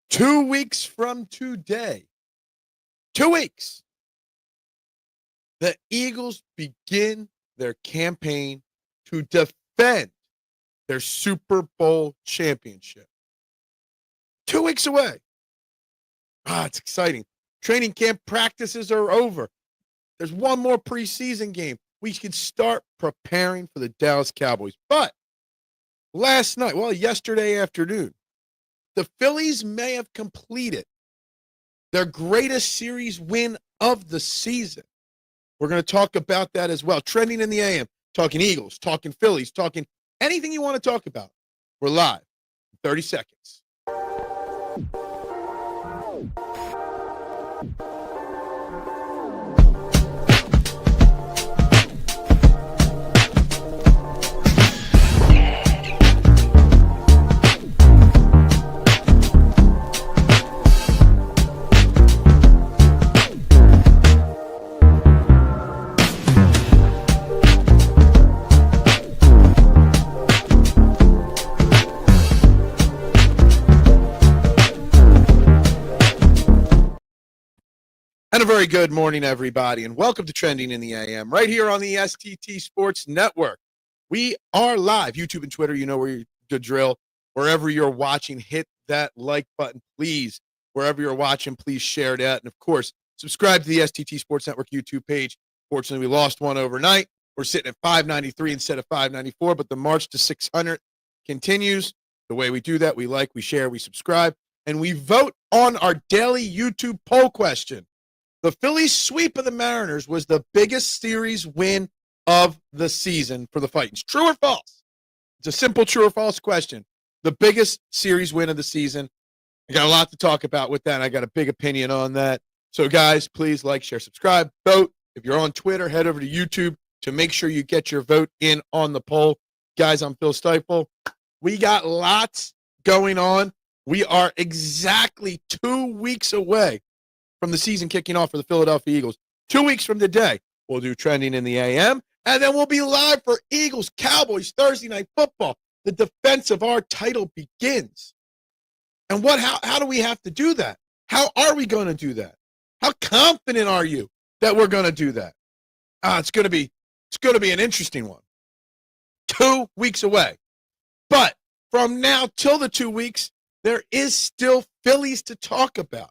2 weeks from today, 2 weeks, the Eagles begin their campaign to defend their Super Bowl championship. 2 weeks away. It's exciting. Training camp practices are over. There's one more preseason game. We can start preparing for the Dallas Cowboys. But yesterday afternoon, the Phillies may have completed their greatest series win of the season. We're going to talk about that as well. Trending in the AM, talking Eagles, talking Phillies, talking anything you want to talk about. We're live in 30 seconds. And a very good morning, everybody, and welcome to Trending in the AM, right here on the STT Sports Network. We are live, YouTube and Twitter, you know where the drill. Wherever you're watching, hit that like button, please. Wherever you're watching, please share that. And, of course, subscribe to the STT Sports Network YouTube page. Fortunately, we lost one overnight. We're sitting at 593 instead of 594, but the march to 600 continues. The way we do that, we like, we share, we subscribe, and we vote on our daily YouTube poll question. The Phillies' sweep of the Mariners was the biggest series win of the season for the Fightins. True or false? It's a simple true or false question. The biggest series win of the season. I got a lot to talk about with that. I got a big opinion on that. So, guys, please like, share, subscribe, vote. If you're on Twitter, head over to YouTube to make sure you get your vote in on the poll. Guys, I'm Phil Stiefel. We got lots going on. We are exactly 2 weeks away from the season kicking off for the Philadelphia Eagles. 2 weeks from today, we'll do Trending in the AM, and then we'll be live for Eagles Cowboys Thursday Night Football. The defense of our title begins. And how do we have to do that? How are we going to do that? How confident are you that we're going to do that? It's going to be an interesting one. 2 weeks away. But from now till the 2 weeks, there is still Phillies to talk about.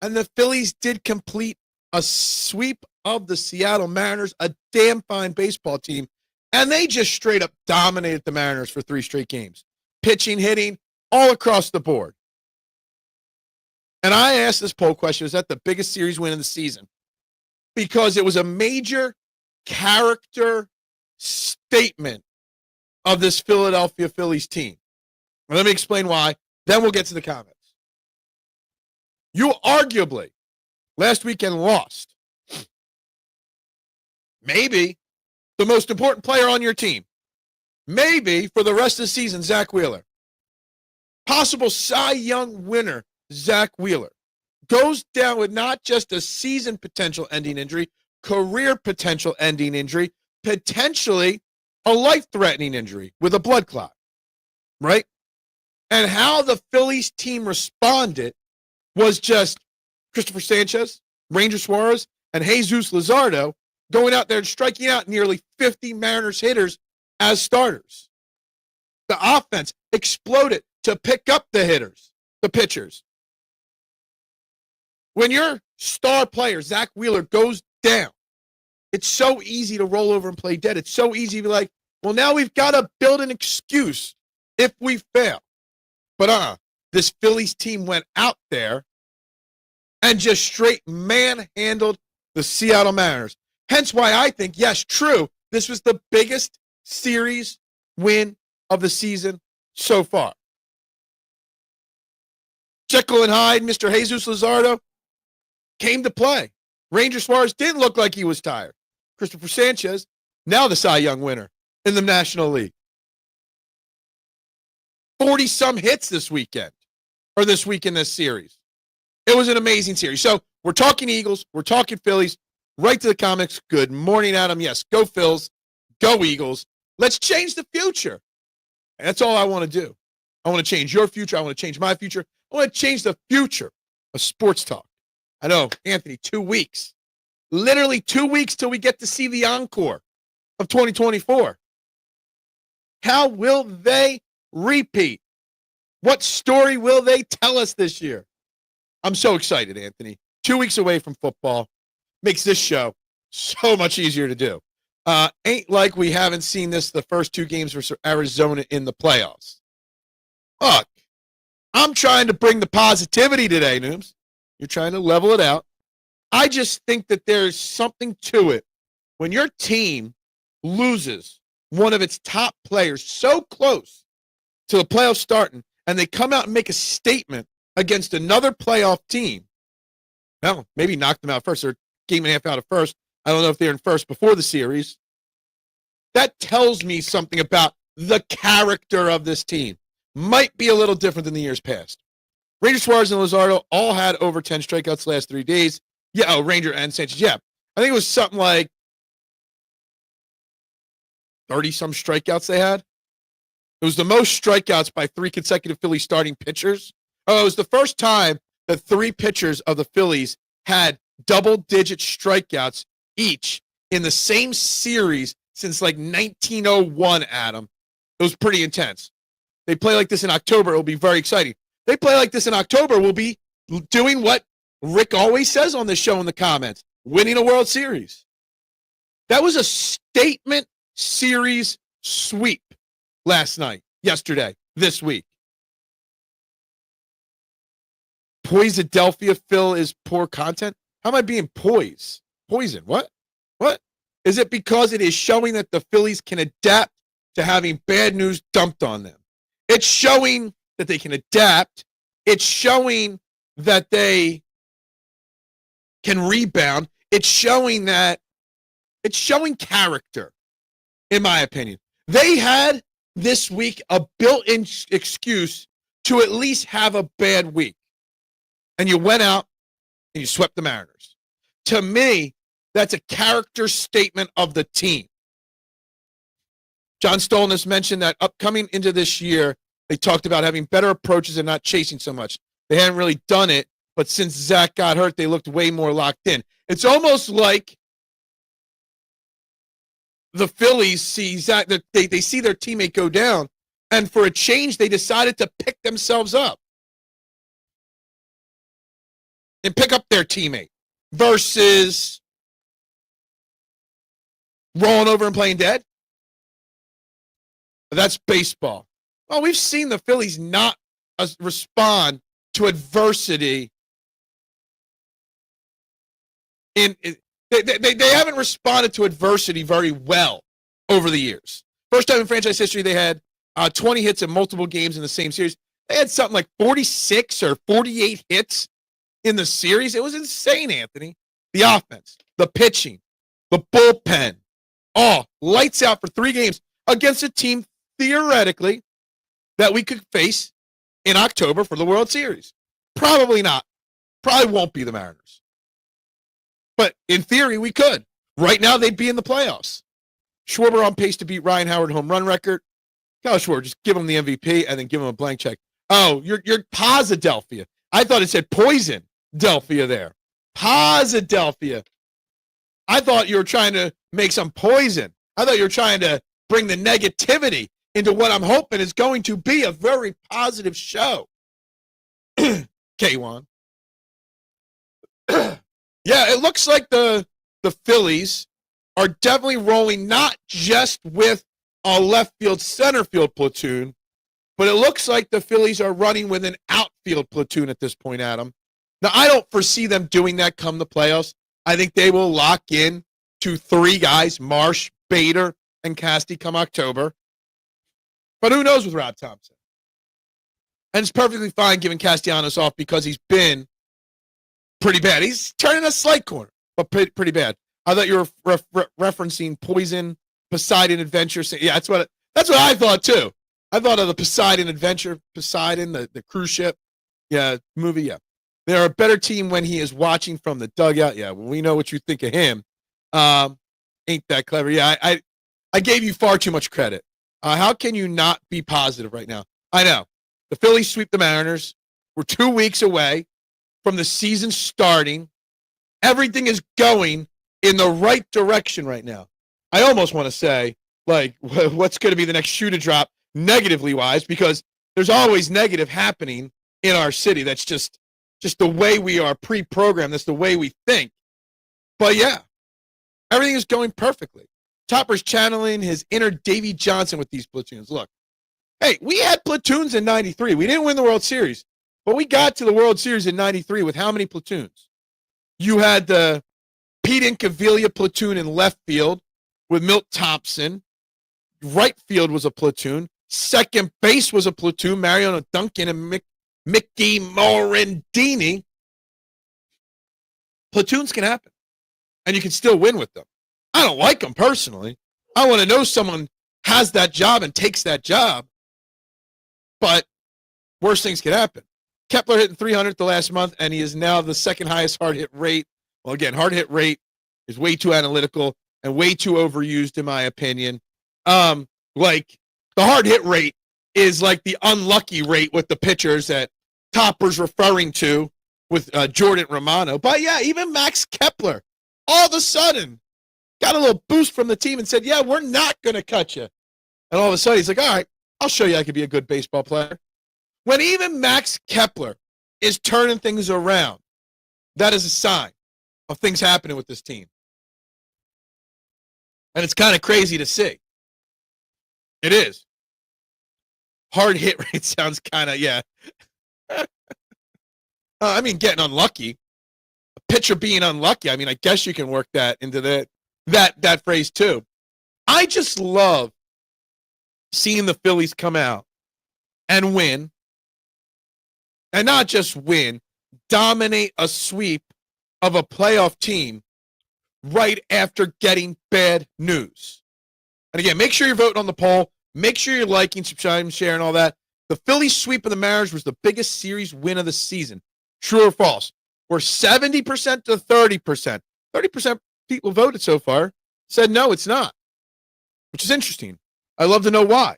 And the Phillies did complete a sweep of the Seattle Mariners, a damn fine baseball team, and they just straight up dominated the Mariners for 3 straight games. Pitching, hitting, all across the board. And I asked this poll question, is that the biggest series win of the season? Because it was a major character statement of this Philadelphia Phillies team. And let me explain why, then we'll get to the comments. You arguably, last weekend, lost maybe the most important player on your team. Maybe for the rest of the season, Zach Wheeler. Possible Cy Young winner, Zach Wheeler, goes down with not just a season potential ending injury, career potential ending injury, potentially a life-threatening injury with a blood clot, right? And how the Phillies team responded was just Christopher Sanchez, Ranger Suarez, and Jesus Luzardo going out there and striking out nearly 50 Mariners hitters as starters. The offense exploded to pick up the hitters, the pitchers. When your star player, Zach Wheeler, goes down, it's so easy to roll over and play dead. It's so easy to be like, well, now we've got to build an excuse if we fail. But this Phillies team went out there and just straight manhandled the Seattle Mariners. Hence why I think, yes, true, this was the biggest series win of the season so far. Jekyll and Hyde, Mr. Jesus Luzardo, came to play. Ranger Suarez didn't look like he was tired. Christopher Sanchez, now the Cy Young winner in the National League. 40-some hits this weekend, or this week in this series. It was an amazing series. So we're talking Eagles. We're talking Phillies. Right to the comics. Good morning, Adam. Yes, go Phils. Go Eagles. Let's change the future. And that's all I want to do. I want to change your future. I want to change my future. I want to change the future of sports talk. I know, Anthony, 2 weeks. Literally 2 weeks till we get to see the encore of 2024. How will they repeat? What story will they tell us this year? I'm so excited, Anthony. 2 weeks away from football makes this show so much easier to do. Ain't like we haven't seen this the first 2 games versus Arizona in the playoffs. Look, I'm trying to bring the positivity today, Nooms. You're trying to level it out. I just think that there's something to it when your team loses one of its top players so close to the playoffs starting, and they come out and make a statement against another playoff team. Well, maybe knock them out first, or game and a half out of first. I don't know if they're in first before the series. That tells me something about the character of this team. Might be a little different than the years past. Ranger Suarez and Luzardo all had over 10 strikeouts the last 3 days. Yeah, Ranger and Sanchez. Yeah, I think it was something like 30-some strikeouts they had. It was the most strikeouts by 3 consecutive Phillies starting pitchers. Oh, it was the first time that 3 pitchers of the Phillies had double-digit strikeouts each in the same series since like 1901, Adam. It was pretty intense. They play like this in October. It'll be very exciting. They play like this in October. We'll be doing what Rick always says on this show in the comments, winning a World Series. That was a statement series sweep yesterday, this week. Poisadelphia Phil is poor content. How am I being poison? What? Is it because it is showing that the Phillies can adapt to having bad news dumped on them? It's showing that they can adapt. It's showing that they can rebound. It's showing character, in my opinion. They had this week a built-in excuse to at least have a bad week. And you went out and you swept the Mariners. To me, that's a character statement of the team. John Stolness mentioned that upcoming into this year, they talked about having better approaches and not chasing so much. They hadn't really done it, but since Zach got hurt, they looked way more locked in. It's almost like the Phillies see Zach, they see their teammate go down, and for a change, they decided to pick themselves up and pick up their teammate versus rolling over and playing dead. That's baseball. Well, we've seen the Phillies not respond to adversity. They haven't responded to adversity very well over the years. First time in franchise history, they had 20 hits in multiple games in the same series. They had something like 46 or 48 hits in the series. It was insane, Anthony. The offense, the pitching, the bullpen, all lights out for 3 games against a team, theoretically, that we could face in October for the World Series. Probably not. Probably won't be the Mariners. But in theory, we could. Right now, they'd be in the playoffs. Schwarber on pace to beat Ryan Howard home run record. Kyle Schwarber, just give him the MVP and then give him a blank check. Oh, you're Posidelphia. I thought it said Poison-delphia there. Posidelphia. I thought you were trying to make some poison. I thought you were trying to bring the negativity into what I'm hoping is going to be a very positive show. K1. Yeah, it looks like the Phillies are definitely rolling not just with a left field center field platoon, but it looks like the Phillies are running with an outfield platoon at this point, Adam. Now, I don't foresee them doing that come the playoffs. I think they will lock in to 3 guys, Marsh, Bader, and Casty come October. But who knows with Rob Thompson? And it's perfectly fine giving Castellanos off because he's been pretty bad. He's turning a slight corner, but pretty bad. I thought you were referencing Poison, Poseidon Adventure. Yeah, that's what I thought too. I thought of the Poseidon Adventure, Poseidon, the cruise ship. Yeah, movie, yeah. They're a better team when he is watching from the dugout. Yeah, well, we know what you think of him. Ain't that clever? Yeah, I gave you far too much credit. How can you not be positive right now? I know. The Phillies sweep the Mariners. We're 2 weeks away from the season starting. Everything is going in the right direction right now. I almost want to say, like, what's going to be the next shoe to drop negatively wise, because there's always negative happening in our city. That's just the way we are pre-programmed. That's the way we think. But yeah, everything is going perfectly. Topper's channeling his inner Davy Johnson with these platoons. Look, hey, we had platoons in 93. We didn't win the World Series, but we got to the World Series in 93 with how many platoons? You had the Pete Incaviglia platoon in left field with Milt Thompson. Right field was a platoon. Second base was a platoon, Mariano Duncan and Mickey Morandini. Platoons can happen, and you can still win with them. I don't like them personally. I want to know someone has that job and takes that job, but worse things can happen. Kepler hitting 300 the last month, and he is now the second highest hard hit rate. Well, again, hard hit rate is way too analytical and way too overused, in my opinion. Like the hard hit rate is like the unlucky rate with the pitchers that Topper's referring to with Jordan Romano. But yeah, even Max Kepler all of a sudden got a little boost from the team and said, yeah, we're not going to cut you. And all of a sudden he's like, all right, I'll show you I could be a good baseball player. When even Max Kepler is turning things around, that is a sign of things happening with this team. And it's kind of crazy to see. It is. Hard hit rate sounds kind of, yeah. I mean, getting unlucky. A pitcher being unlucky. I mean, I guess you can work that into that phrase too. I just love seeing the Phillies come out and win. And not just win, dominate a sweep of a playoff team right after getting bad news. And again, make sure you're voting on the poll. Make sure you're liking, subscribing, sharing, all that. The Phillies sweep of the Mariners was the biggest series win of the season. True or false? We're 70% to 30%. 30% people voted so far said no, it's not, which is interesting. I'd love to know why.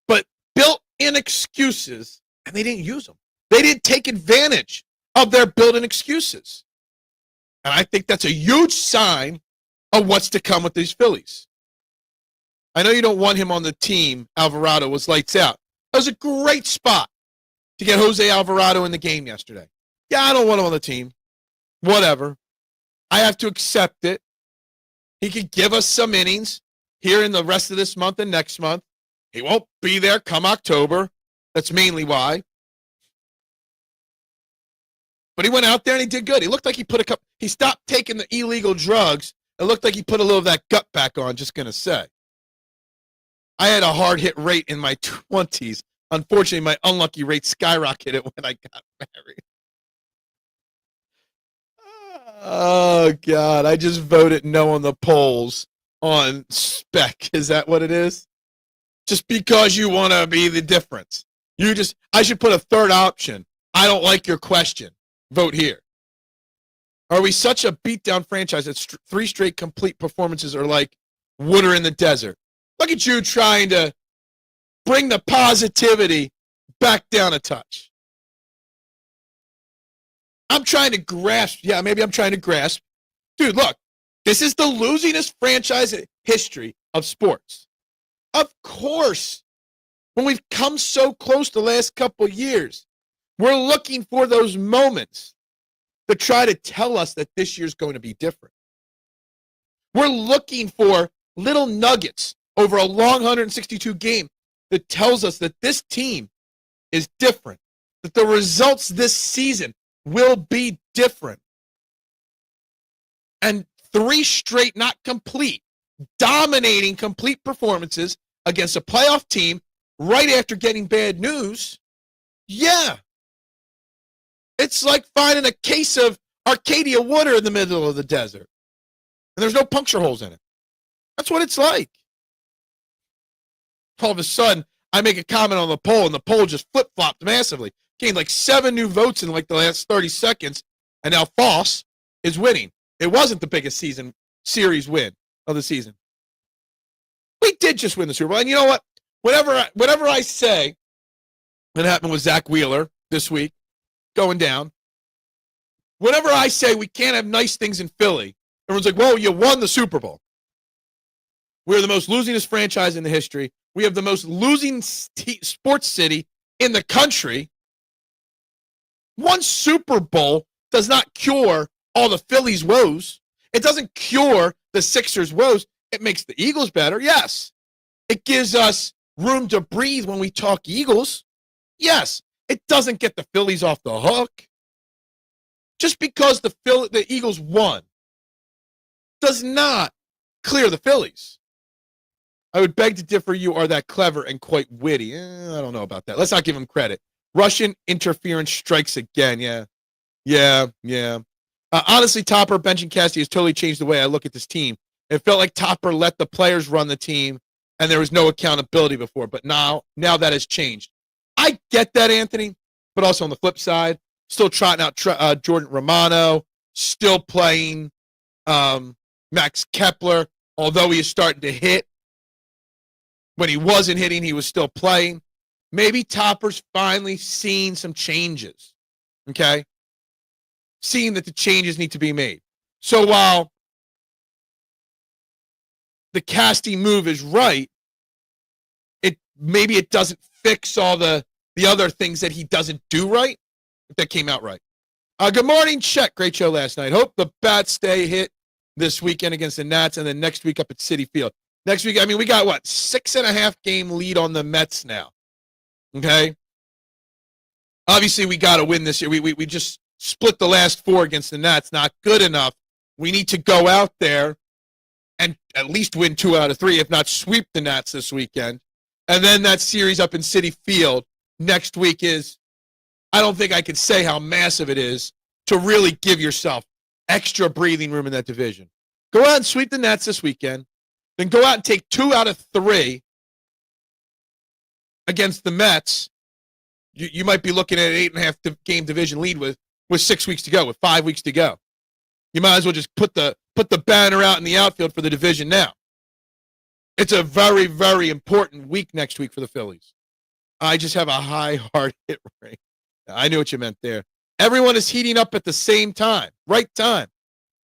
But built-in excuses, and they didn't use them. They didn't take advantage of their built-in excuses. And I think that's a huge sign of what's to come with these Phillies. I know you don't want him on the team. Alvarado was lights out. That was a great spot to get Jose Alvarado in the game yesterday. Yeah, I don't want him on the team. Whatever. I have to accept it. He could give us some innings here in the rest of this month and next month. He won't be there come October. That's mainly why. But he went out there and he did good. He looked like he stopped taking the illegal drugs. It looked like he put a little of that gut back on, just going to say. I had a hard hit rate in my 20s. Unfortunately, my unlucky rate skyrocketed when I got married. Oh, God. I just voted no on the polls on spec. Is that what it is? Just because you want to be the difference. I should put a third option. I don't like your question. Vote here. Are we such a beatdown franchise that three straight complete performances are like water in the desert? Look at you trying to bring the positivity back down a touch. I'm trying to grasp. Yeah, maybe I'm trying to grasp. Dude, look, this is the losingest franchise in history of sports. Of course, when we've come so close the last couple years, we're looking for those moments to try to tell us that this year's going to be different. We're looking for little nuggets over a long 162 game that tells us that this team is different, that the results this season will be different. And three straight, not complete, dominating complete performances against a playoff team right after getting bad news, yeah. It's like finding a case of Arcadia water in the middle of the desert. And there's no puncture holes in it. That's what it's like. All of a sudden, I make a comment on the poll, and the poll just flip-flopped massively. Gained like 7 new votes in like the last 30 seconds, and now false is winning. It wasn't the biggest series win of the season. We did just win the Super Bowl. And you know what? Whatever I say That happened with Zach Wheeler this week, going down. Whenever I say we can't have nice things in Philly, everyone's like, well, you won the Super Bowl. We're the most losingest franchise in the history. We have the most losing sports city in the country. One Super Bowl does not cure all the Phillies' woes. It doesn't cure the Sixers' woes. It makes the Eagles better, yes. It gives us room to breathe when we talk Eagles. Yes, it doesn't get the Phillies off the hook. Just because the Eagles won does not clear the Phillies. I would beg to differ. You are that clever and quite witty. I don't know about that. Let's not give him credit. Russian interference strikes again. Yeah. Honestly, Topper benching Cassidy has totally changed the way I look at this team. It felt like Topper let the players run the team, and there was no accountability before. But now that has changed. I get that, Anthony, but also on the flip side, still trotting out Jordan Romano, still playing Max Kepler, although he is starting to hit. When he wasn't hitting, he was still playing. Maybe Topper's finally seen some changes, okay? Seeing that the changes need to be made. So while the Casty move is right, maybe it doesn't fix all the other things that he doesn't do right, if that came out right. Good morning, Chet. Great show last night. Hope the Bats stay hit this weekend against the Nats and then next week up at Citi Field. Next week, we got, 6.5 game lead on the Mets now, okay? Obviously, we got to win this year. We just split the last 4 against the Nats. Not good enough. We need to go out there and at least win 2 out of 3, if not sweep the Nats this weekend. And then that series up in Citi Field next week is, I don't think I can say how massive it is to really give yourself extra breathing room in that division. Go out and sweep the Nats this weekend. Then go out and take 2 out of 3 against the Mets. You might be looking at an 8.5 game division lead with 6 weeks to go, with 5 weeks to go. You might as well just put the banner out in the outfield for the division now. It's a very, very important week next week for the Phillies. I just have a high heart hit rate. I knew what you meant there. Everyone is heating up at the same time, right time.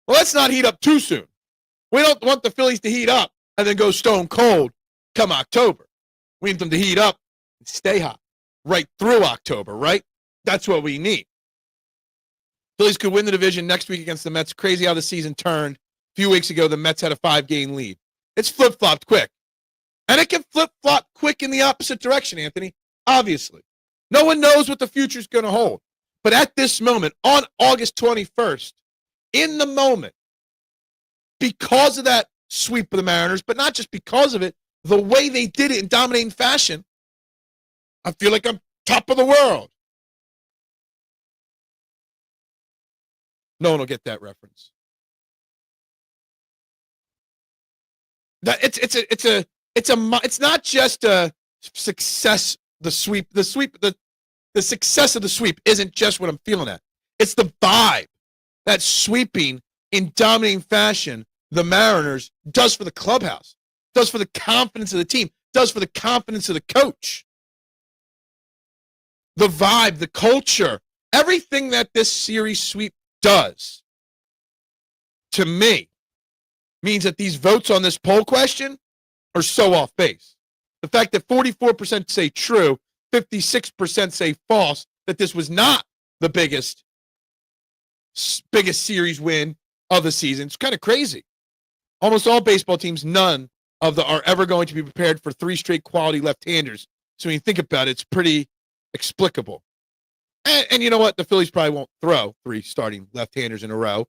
Well, let's not heat up too soon. We don't want the Phillies to heat up and then go stone cold come October. We need them to heat up and stay hot right through October, right? That's what we need. Phillies could win the division next week against the Mets. Crazy how the season turned. A few weeks ago, the Mets had a 5-game lead. It's flip-flopped quick. And it can flip-flop quick in the opposite direction, Anthony, obviously. No one knows what the future's going to hold. But at this moment, on August 21st, in the moment, because of that sweep of the Mariners, but not just because of it, the way they did it in dominating fashion, I feel like I'm top of the world. No one will get that reference. It's not just a success. The success of the sweep isn't just what I'm feeling at. It's the vibe that sweeping in dominating fashion the Mariners does for the clubhouse, does for the confidence of the team, does for the confidence of the coach. The vibe, the culture, everything that this series sweep does, to me, means that these votes on this poll question are so off base. The fact that 44% say true, 56% say false, that this was not the biggest series win of the season. It's kind of crazy. Almost all baseball teams, none of them are ever going to be prepared for 3 straight quality left-handers. So when you think about it, it's pretty explicable. And you know what? The Phillies probably won't throw 3 starting left-handers in a row.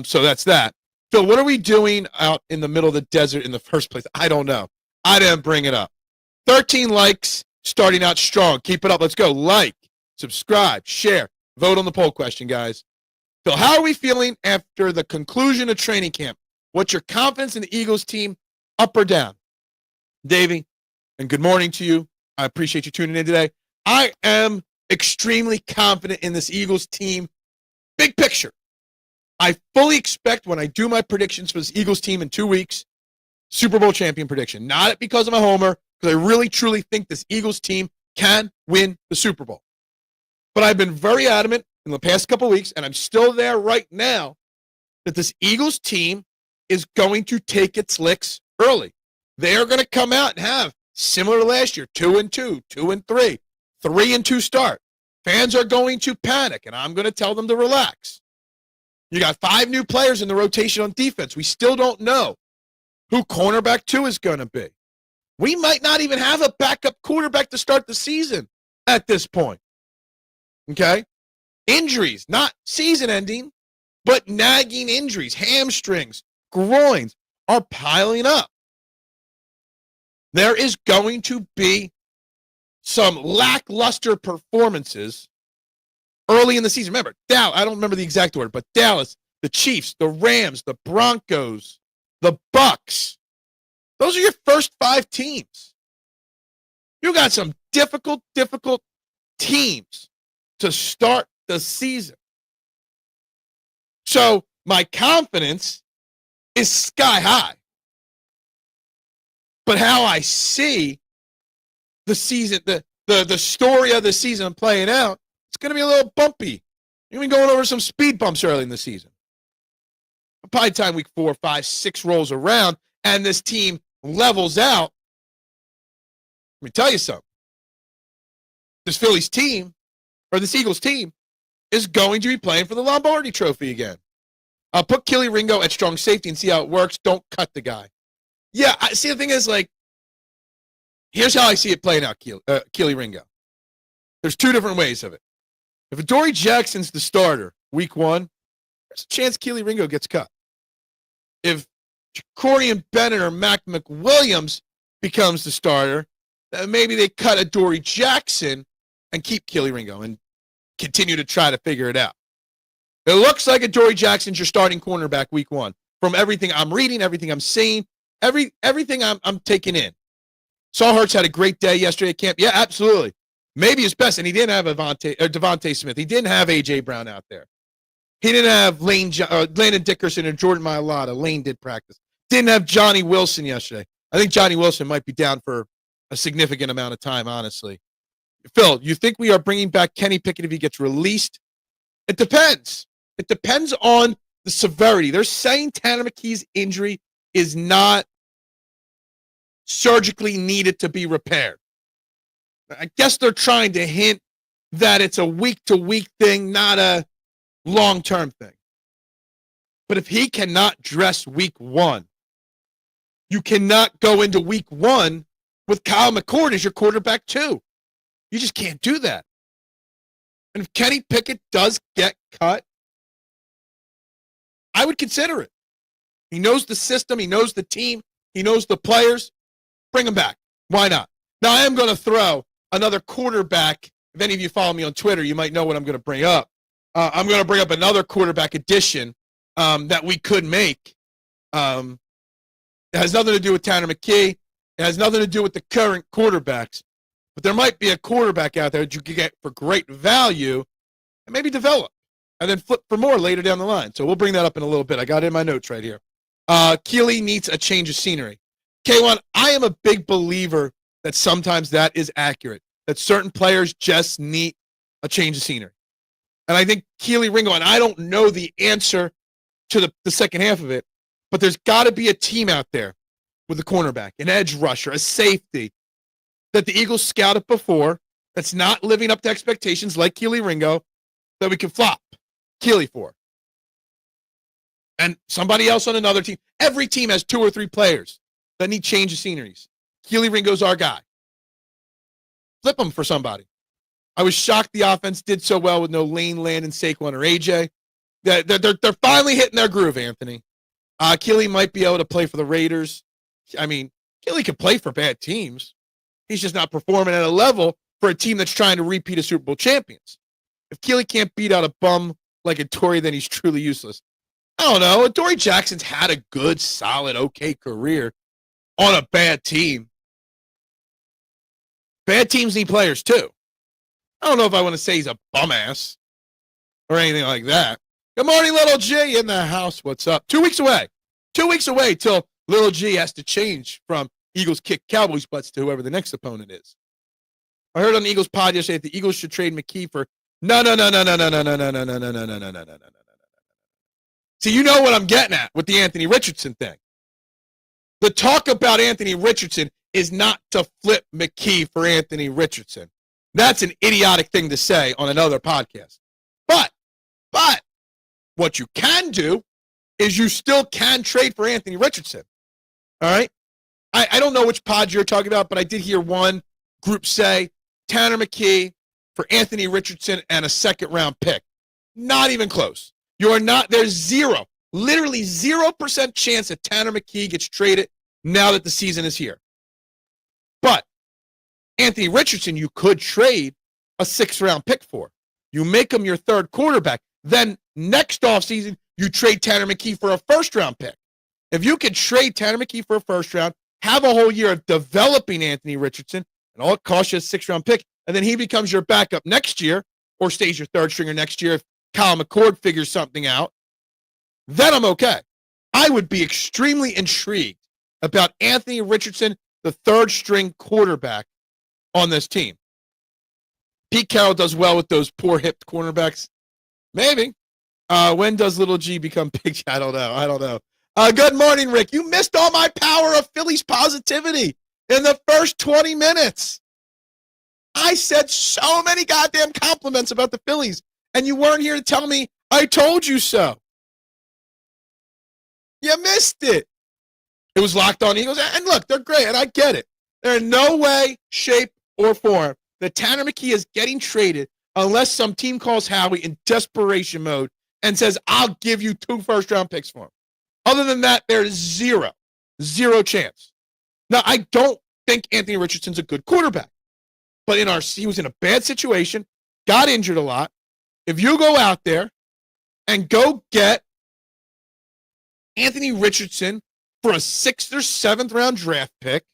So that's that. Phil, what are we doing out in the middle of the desert in the first place? I don't know. I didn't bring it up. 13 likes, starting out strong. Keep it up. Let's go. Like, subscribe, share, vote on the poll question, guys. Phil, how are we feeling after the conclusion of training camp? What's your confidence in the Eagles team, up or down? Davey, and good morning to you. I appreciate you tuning in today. I am extremely confident in this Eagles team. Big picture. I fully expect when I do my predictions for this Eagles team in 2 weeks, Super Bowl champion prediction. Not because I'm a homer, because I really, truly think this Eagles team can win the Super Bowl. But I've been very adamant in the past couple weeks, and I'm still there right now, that this Eagles team is going to take its licks early. They are going to come out and have, similar to last year, 2-2, 2-3, 3-2 start. Fans are going to panic, and I'm going to tell them to relax. You got 5 new players in the rotation on defense. We still don't know who cornerback 2 is going to be. We might not even have a backup quarterback to start the season at this point. Okay? Injuries, not season-ending, but nagging injuries, hamstrings, groins are piling up. There is going to be some lackluster performances early in the season. Remember, Dallas, I don't remember the exact order, but Dallas, the Chiefs, the Rams, the Broncos, the Bucks. Those are your first 5 teams. You got some difficult teams to start the season. So my confidence is sky high. But how I see the season, the story of the season playing out, it's going to be a little bumpy. You're going to be going over some speed bumps early in the season. By the time week 4, 5, 6 rolls around and this team levels out, let me tell you something. This Phillies team, or this Eagles team, is going to be playing for the Lombardi Trophy again. I'll put Kelee Ringo at strong safety and see how it works. Don't cut the guy. Yeah, see, the thing is, like, here's how I see it playing out, Kelee Ringo. There's 2 different ways of it. If Adoree Jackson's the starter week 1, there's a chance Kelee Ringo gets cut. If Corian Bennett or Mac McWilliams becomes the starter, then maybe they cut Adoree Jackson and keep Kelee Ringo and continue to try to figure it out. It looks like Adoree Jackson's your starting cornerback week 1. From everything I'm reading, everything I'm seeing, everything I'm taking in. Saw Hurts had a great day yesterday at camp. Yeah, absolutely. Maybe his best, and he didn't have Devontae Smith. He didn't have A.J. Brown out there. He didn't have Landon Dickerson or Jordan Mailata. Lane did practice. Didn't have Johnny Wilson yesterday. I think Johnny Wilson might be down for a significant amount of time, honestly. Phil, you think we are bringing back Kenny Pickett if he gets released? It depends. It depends on the severity. They're saying Tanner McKee's injury is not surgically needed to be repaired. I guess they're trying to hint that it's a week-to-week thing, not a long-term thing. But if he cannot dress week 1, you cannot go into week 1 with Kyle McCord as your quarterback 2. You just can't do that. And if Kenny Pickett does get cut, I would consider it. He knows the system. He knows the team. He knows the players. Bring him back. Why not? Now, I am going to throw another quarterback. If any of you follow me on Twitter, you might know what I'm going to bring up. I'm going to bring up another quarterback addition that we could make. It has nothing to do with Tanner McKee. It has nothing to do with the current quarterbacks. But there might be a quarterback out there that you could get for great value and maybe develop and then flip for more later down the line. So we'll bring that up in a little bit. I got it in my notes right here. Kelee needs a change of scenery. K1, I am a big believer that sometimes that is accurate, that certain players just need a change of scenery. And I think Kelee Ringo, and I don't know the answer to the second half of it, but there's got to be a team out there with a cornerback, an edge rusher, a safety that the Eagles scouted before that's not living up to expectations like Kelee Ringo that we can flop Kelee for. And somebody else on another team. Every team has 2 or 3 players that need change of sceneries. Kelee Ringo's our guy. Flip him for somebody. I was shocked the offense did so well with no Lane, Landon, Saquon, or AJ. They're finally hitting their groove, Anthony. Kelee might be able to play for the Raiders. I mean, Kelee can play for bad teams. He's just not performing at a level for a team that's trying to repeat as Super Bowl champions. If Kelee can't beat out a bum like Adoree, then he's truly useless. I don't know. Adoree Jackson's had a good, solid, okay career on a bad team. Bad teams need players, too. I don't know if I want to say he's a bum ass or anything like that. Good morning, Little G in the house. What's up? 2 weeks away. 2 weeks away till Little G has to change from Eagles kick Cowboys butts to whoever the next opponent is. I heard on the Eagles pod yesterday that the Eagles should trade McKee for no. See, you know what I'm getting at with the Anthony Richardson thing. The talk about Anthony Richardson is not to flip McKee for Anthony Richardson. That's an idiotic thing to say on another podcast. But what you can do is you still can trade for Anthony Richardson. All right? I don't know which pod you're talking about, but I did hear one group say Tanner McKee for Anthony Richardson and a second-round pick. Not even close. There's literally 0% chance that Tanner McKee gets traded now that the season is here. But Anthony Richardson, you could trade a 6th-round pick for. You make him your third quarterback. Then next offseason, you trade Tanner McKee for a 1st-round pick. If you could trade Tanner McKee for a 1st round, have a whole year of developing Anthony Richardson, and all it costs you is a 6th-round pick, and then he becomes your backup next year or stays your 3rd stringer next year if Kyle McCord figures something out, then I'm okay. I would be extremely intrigued about Anthony Richardson, the 3rd-string quarterback on this team. Pete Carroll does well with those poor hipped cornerbacks. Maybe. When does little G become big G? I don't know. Good morning, Rick. You missed all my power of Phillies positivity in the first 20 minutes. I said so many goddamn compliments about the Phillies, and you weren't here to tell me I told you so. You missed it. It was Locked On Eagles. And look, they're great, and I get it. There in no way, shape, or form that Tanner McKee is getting traded unless some team calls Howie in desperation mode and says, I'll give you 2 first-round picks for him. Other than that, there's zero chance. Now, I don't think Anthony Richardson's a good quarterback, but he was in a bad situation, got injured a lot. If you go out there and go get Anthony Richardson for a 6th or 7th round draft pick,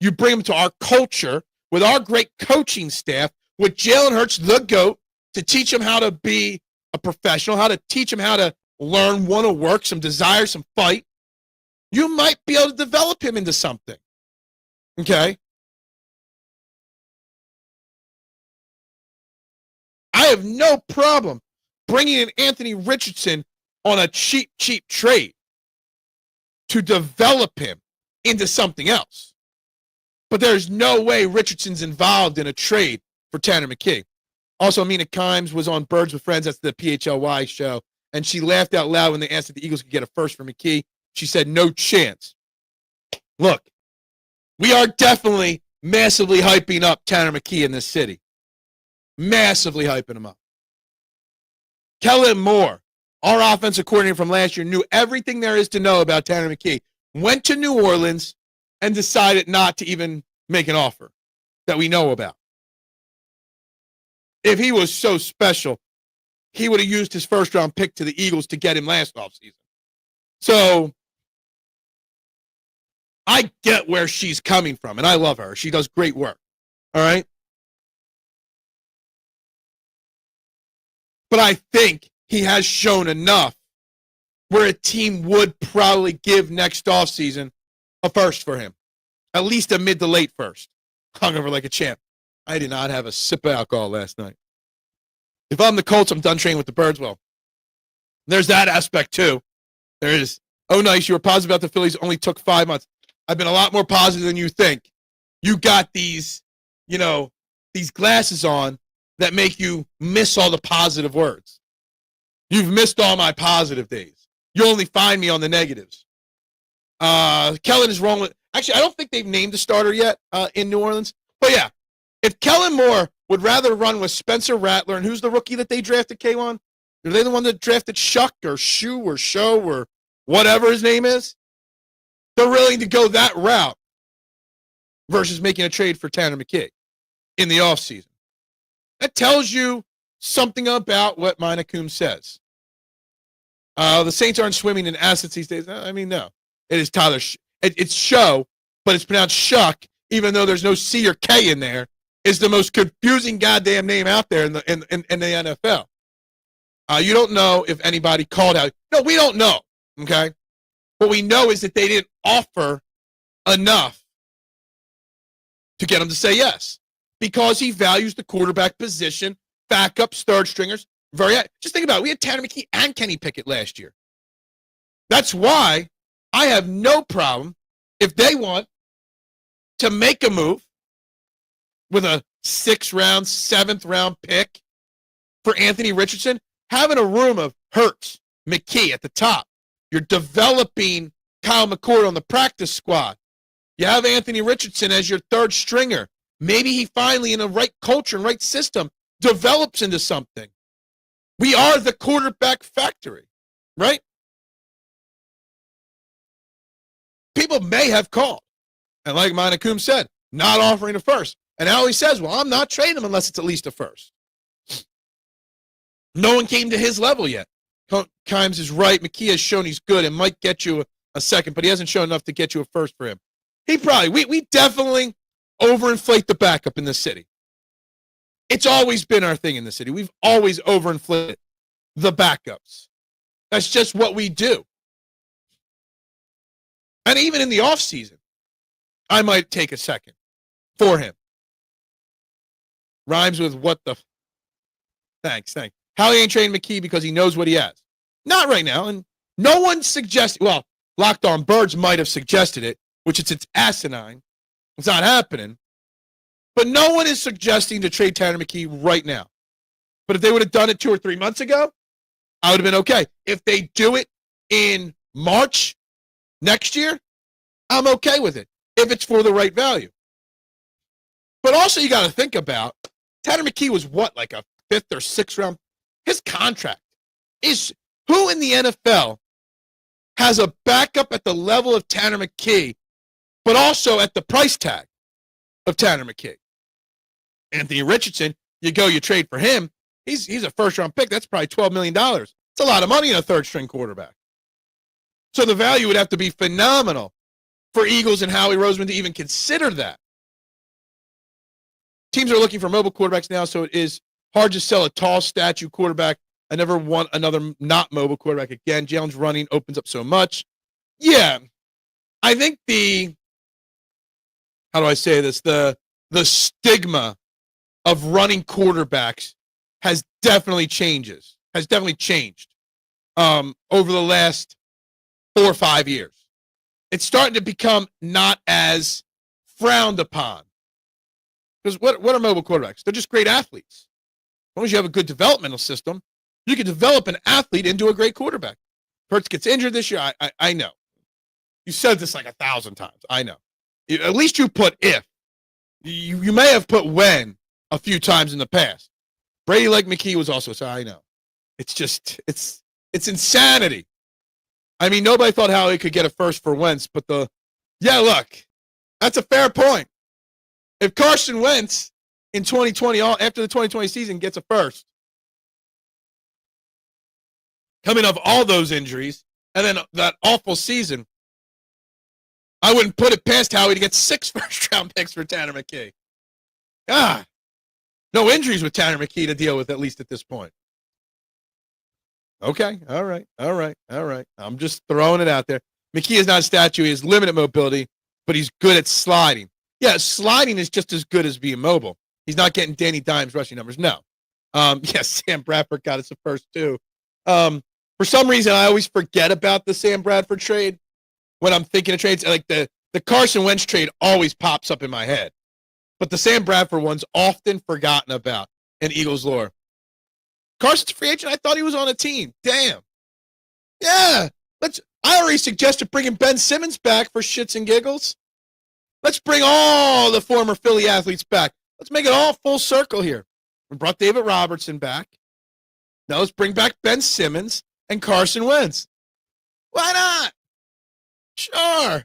you bring him to our culture with our great coaching staff, with Jalen Hurts, the GOAT, to teach him how to be a professional, how to teach him how to learn, want to work, some desire, some fight, you might be able to develop him into something. Okay? I have no problem bringing in Anthony Richardson on a cheap trade to develop him into something else. But there's no way Richardson's involved in a trade for Tanner McKee. Also, Amina Kimes was on Birds with Friends. That's the PHLY show. And she laughed out loud when they asked if the Eagles could get a 1st for McKee. She said, no chance. Look, we are definitely massively hyping up Tanner McKee in this city. Massively hyping him up. Kellen Moore, our offensive coordinator from last year, knew everything there is to know about Tanner McKee. Went to New Orleans and decided not to even make an offer that we know about. If he was so special, he would have used his 1st-round pick to the Eagles to get him last offseason. So I get where she's coming from, and I love her. She does great work. All right? But I think he has shown enough where a team would probably give next offseason a 1st for him. At least a mid to late 1st. Hungover like a champ. I did not have a sip of alcohol last night. If I'm the Colts, I'm done training with the Birds. Well, there's that aspect too. There is, oh, nice, you were positive about the Phillies. Only took 5 months. I've been a lot more positive than you think. You got these glasses on that make you miss all the positive words. You've missed all my positive days. You only find me on the negatives. Kellen is wrong with, actually, I don't think they've named a starter yet in New Orleans. But yeah, if Kellen Moore would rather run with Spencer Rattler, and who's the rookie that they drafted, K1? Are they the one that drafted Shuck or Shoe or Show or whatever his name is? They're willing to go that route versus making a trade for Tanner McKee in the offseason. That tells you something about what Minakum says. The Saints aren't swimming in assets these days. I mean, no. It is Tyler. It's Show, but it's pronounced Shuck, even though there's no C or K in there. Is the most confusing goddamn name out there in the NFL. You don't know if anybody called out. No, we don't know. Okay, what we know is that they didn't offer enough to get him to say yes. because he values the quarterback position, backups, third stringers. Just think about it. We had Tanner McKee and Kenny Pickett last year. That's why I have no problem if they want to make a move with a 6th round, 7th round pick for Anthony Richardson, having a room of Hurts, McKee at the top. You're developing Kyle McCord on the practice squad. You have Anthony Richardson as your 3rd stringer. Maybe he finally, in the right culture and right system, develops into something. We are the quarterback factory, right? People may have called, and like Monacoum said, not offering a first. And now he says, well, I'm not trading him unless it's at least a first. No one came to his level yet. Kimes is right. McKee has shown he's good and might get you a second, but he hasn't shown enough to get you a first for him. We definitely overinflate the backup in the city. It's always been our thing in the city. We've always overinflated the backups. That's just what we do. And even in the offseason, I might take a second for him. Rhymes with what the... Thanks. Howie ain't trading McKee because he knows what he has. Not right now. And no one suggested... Well, Locked On Birds might have suggested it, which it's asinine. It's not happening. But no one is suggesting to trade Tanner McKee right now. But if they would have done it 2 or 3 months ago, I would have been okay. If they do it in March next year, I'm okay with it, if it's for the right value. But also you got to think about, Tanner McKee was what, like a 5th or 6th round? His contract is, who in the NFL has a backup at the level of Tanner McKee, but also at the price tag of Tanner McKee? Anthony Richardson, you trade for him. He's a 1st round pick. That's probably $12 million. It's a lot of money in a 3rd string quarterback. So the value would have to be phenomenal for Eagles and Howie Roseman to even consider that. Teams are looking for mobile quarterbacks now, so it is hard to sell a tall statue quarterback. I never want another not mobile quarterback again. Jalen's running opens up so much. Yeah, I think how do I say this? The stigma of running quarterbacks has definitely changed over the last 4 or 5 years. It's starting to become not as frowned upon. Because what are mobile quarterbacks? They're just great athletes. As long as you have a good developmental system, you can develop an athlete into a great quarterback. Hurts gets injured this year. I know. You said this like 1,000 times. I know. At least you put if. You may have put when a few times in the past. Brady like McKee was also, so I know. It's just, it's insanity. I mean, nobody thought Howie could get a first for Wentz, but look, that's a fair point. If Carson Wentz in 2020, after the 2020 season, gets a first, coming off all those injuries, and then that awful season, I wouldn't put it past Howie to get 6 first-round picks for Tanner McKee. God, no injuries with Tanner McKee to deal with, at least at this point. Okay, all right. I'm just throwing it out there. McKee is not a statue. He has limited mobility, but he's good at sliding. Yeah, sliding is just as good as being mobile. He's not getting Danny Dimes rushing numbers. No. Yes, Sam Bradford got us the first 2. For some reason, I always forget about the Sam Bradford trade when I'm thinking of trades. Like the Carson Wentz trade always pops up in my head. But the Sam Bradford one's often forgotten about in Eagles lore. Carson's a free agent. I thought he was on a team. Damn. Yeah. I already suggested bringing Ben Simmons back for shits and giggles. Let's bring all the former Philly athletes back. Let's make it all full circle here. We brought David Robertson back. Now let's bring back Ben Simmons and Carson Wentz. Why not? Sure.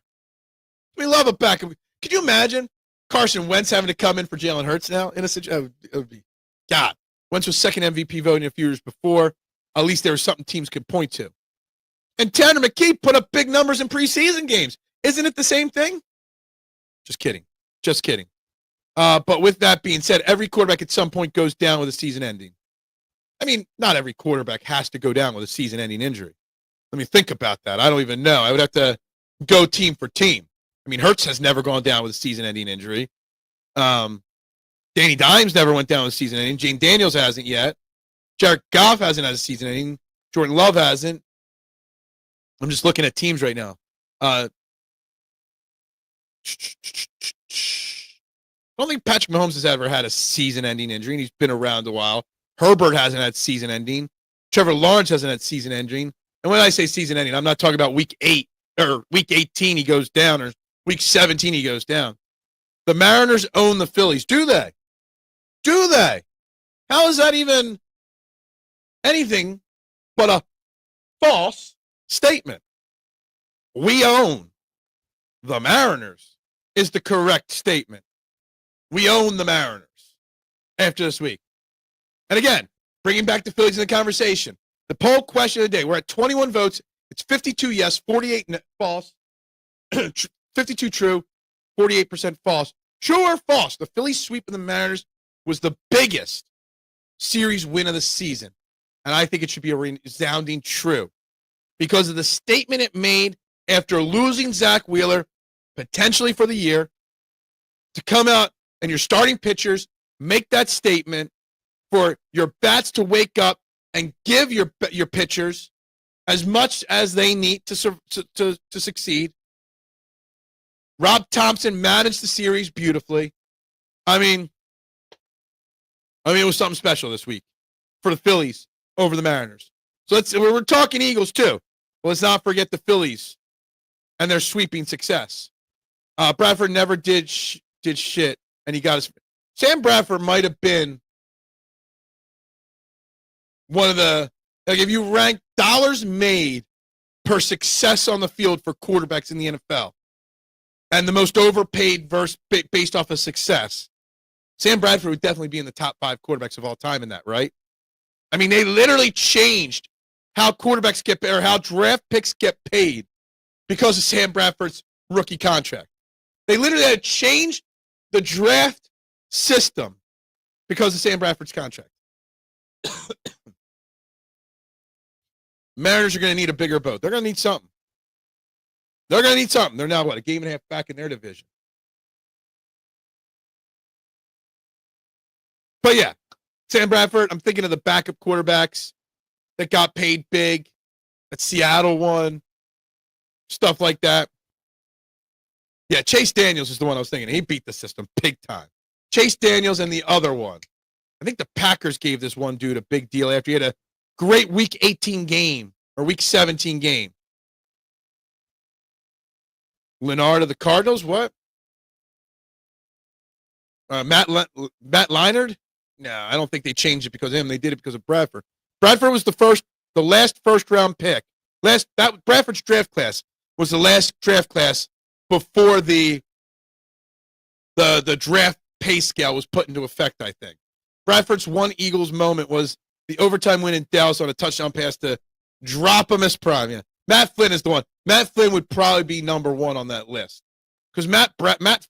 We love it back. Could you imagine Carson Wentz having to come in for Jalen Hurts now? It would be, God. Wentz was second MVP voting a few years before. At least there was something teams could point to. And Tanner McKee put up big numbers in preseason games. Isn't it the same thing? Just kidding. But with that being said, every quarterback at some point goes down with a season ending. I mean, not every quarterback has to go down with a season-ending injury. Let me think about that. I don't even know. I would have to go team for team. I mean, Hurts has never gone down with a season-ending injury. Danny Dimes never went down with a season ending. Jane Daniels hasn't yet. Jared Goff hasn't had a season ending. Jordan Love hasn't. I'm just looking at teams right now. I don't think Patrick Mahomes has ever had a season-ending injury, and he's been around a while. Herbert hasn't had season-ending. Trevor Lawrence hasn't had season-ending. And when I say season-ending, I'm not talking about week 8 or week 18 he goes down or week 17 he goes down. The Mariners own the Phillies. Do they? Do they? How is that even anything but a false statement? We own the Mariners is the correct statement. We own the Mariners after this week. And again, bringing back the Phillies in the conversation. The poll question of the day, we're at 21 votes. It's 52 yes, 48 false, 52 true, 48% false. True or false? The Phillies sweeping the Mariners was the biggest series win of the season. And I think it should be a resounding true because of the statement it made after losing Zach Wheeler, potentially for the year, to come out and your starting pitchers make that statement for your bats to wake up and give your pitchers as much as they need to succeed. Rob Thompson managed the series beautifully. I mean, it was something special this week for the Phillies over the Mariners. So we're talking Eagles too. Well, let's not forget the Phillies and their sweeping success. Bradford never did shit, and he got his. Sam Bradford might have been one of the, like, if you rank dollars made per success on the field for quarterbacks in the NFL, and the most overpaid based off of success, Sam Bradford would definitely be in the top 5 quarterbacks of all time in that, right? I mean, they literally changed how quarterbacks get paid or how draft picks get paid because of Sam Bradford's rookie contract. They literally had to change the draft system because of Sam Bradford's contract. Mariners are going to need a bigger boat. They're going to need something. They're now, a game and a half back in their division. But yeah, Sam Bradford, I'm thinking of the backup quarterbacks that got paid big, that Seattle won, stuff like that. Yeah, Chase Daniels is the one I was thinking. He beat the system big time. Chase Daniels and the other one. I think the Packers gave this one dude a big deal after he had a great Week 18 game or Week 17 game. Luzardo of the Cardinals, what? Matt Leinart? No, I don't think they changed it because of him. They did it because of Bradford. Bradford was the last first-round pick. Bradford's draft class was the last draft class before the draft pay scale was put into effect, I think. Bradford's one Eagles moment was the overtime win in Dallas on a touchdown pass to drop him as prime. Yeah. Matt Flynn is the one. Matt Flynn would probably be number 1 on that list because Matt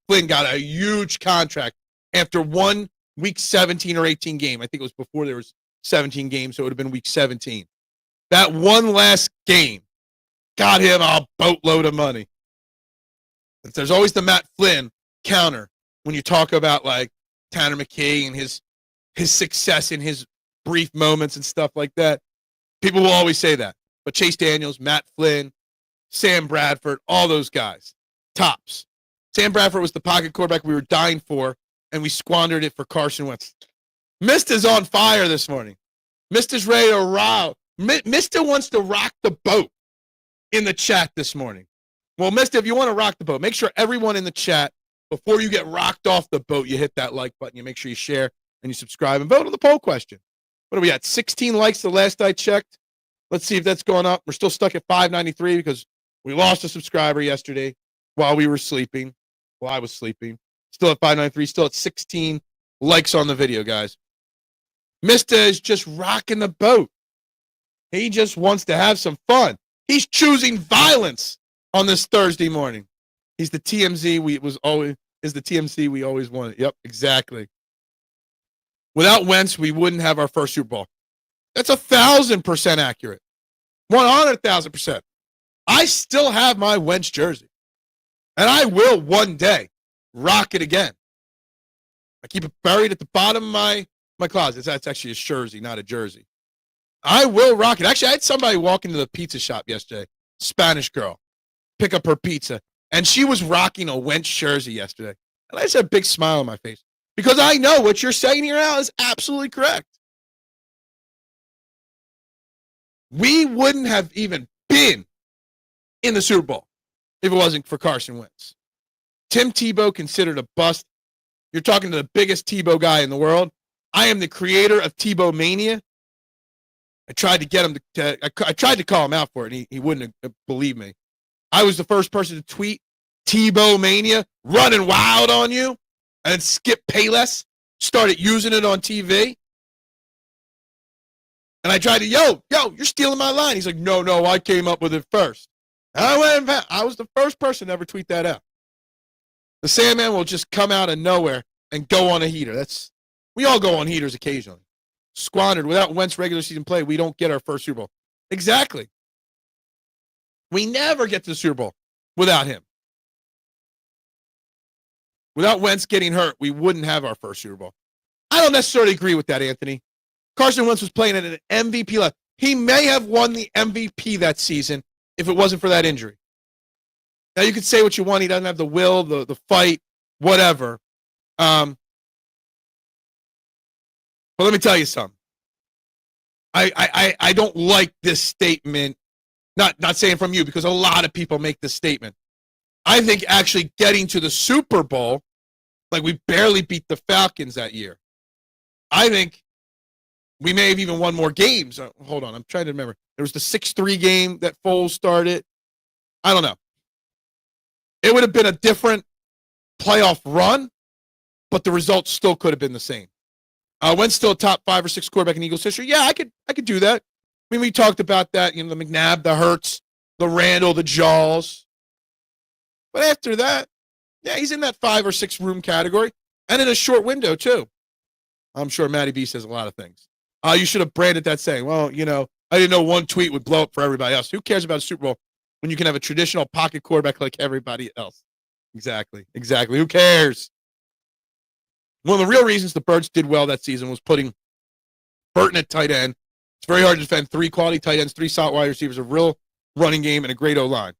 Flynn got a huge contract after one Week 17 or 18 game. I think it was before there was 17 games, so it would have been Week 17. That one last game got him a boatload of money. There's always the Matt Flynn counter when you talk about like Tanner McKay and his success in his brief moments and stuff like that. People will always say that. But Chase Daniels, Matt Flynn, Sam Bradford, all those guys, tops. Sam Bradford was the pocket quarterback we were dying for, and we squandered it for Carson Wentz. Mista's on fire this morning. Mista's ready to row. Mista wants to rock the boat in the chat this morning. Well, Mista, if you want to rock the boat, make sure everyone in the chat, before you get rocked off the boat, you hit that like button. You make sure you share and you subscribe and vote on the poll question. What are we at? 16 likes the last I checked. Let's see if that's going up. We're still stuck at 593 because we lost a subscriber yesterday while we were sleeping. While I was sleeping. Still at 593. Still at 16 likes on the video, guys. Mista is just rocking the boat. He just wants to have some fun. He's choosing violence on this Thursday morning. He's the TMZ we always wanted. Yep, exactly. Without Wentz, we wouldn't have our first Super Bowl. That's 1,000% accurate. 100,000%. I still have my Wentz jersey. And I will one day rock it again. I keep it buried at the bottom of my closet. That's actually a jersey, not a jersey. I will rock it. Actually, I had somebody walk into the pizza shop yesterday, Spanish girl, pick up her pizza, and she was rocking a Wentz jersey yesterday. And I just had a big smile on my face because I know what you're saying here now is absolutely correct. We wouldn't have even been in the Super Bowl if it wasn't for Carson Wentz. Tim Tebow considered a bust. You're talking to the biggest Tebow guy in the world. I am the creator of Tebow Mania. I tried to get him I tried to call him out for it, and he wouldn't believe me. I was the first person to tweet Tebow Mania, running wild on you, and Skip Bayless started using it on TV. And I tried to, yo, you're stealing my line. He's like, no, I came up with it first. And I was the first person to ever tweet that out. The Sandman will just come out of nowhere and go on a heater. We all go on heaters occasionally. Squandered. Without Wentz regular season play, we don't get our first Super Bowl. Exactly. We never get to the Super Bowl without him. Without Wentz getting hurt, we wouldn't have our first Super Bowl. I don't necessarily agree with that, Anthony. Carson Wentz was playing at an MVP level. He may have won the MVP that season if it wasn't for that injury. Now, you could say what you want. He doesn't have the will, the fight, whatever. But let me tell you something. I don't like this statement. Not saying from you, because a lot of people make this statement. I think actually getting to the Super Bowl, like we barely beat the Falcons that year. I think we may have even won more games. Hold on, I'm trying to remember. There was the 6-3 game that Foles started. I don't know. It would have been a different playoff run, but the results still could have been the same. Wentz still a top 5 or 6 quarterback in Eagles history. Yeah, I could do that. I mean, we talked about that. The McNabb, the Hurts, the Randall, the Jaws. But after that, yeah, he's in that 5 or 6 room category, and in a short window too. I'm sure Matty B says a lot of things. You should have branded that saying, well, I didn't know one tweet would blow up for everybody else. Who cares about a Super Bowl when you can have a traditional pocket quarterback like everybody else? Exactly. Who cares? One of the real reasons the Birds did well that season was putting Burton at tight end. It's very hard to defend 3 quality tight ends, 3 solid wide receivers, a real running game, and a great O-line.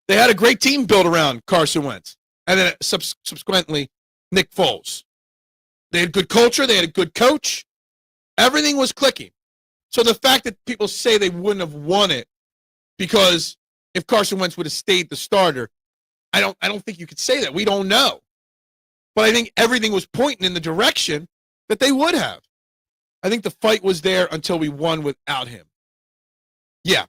They had a great team built around Carson Wentz, and then subsequently Nick Foles. They had good culture. They had a good coach. Everything was clicking. So the fact that people say they wouldn't have won it because if Carson Wentz would have stayed the starter, I don't think you could say that. We don't know. But I think everything was pointing in the direction that they would have. I think the fight was there until we won without him. Yeah.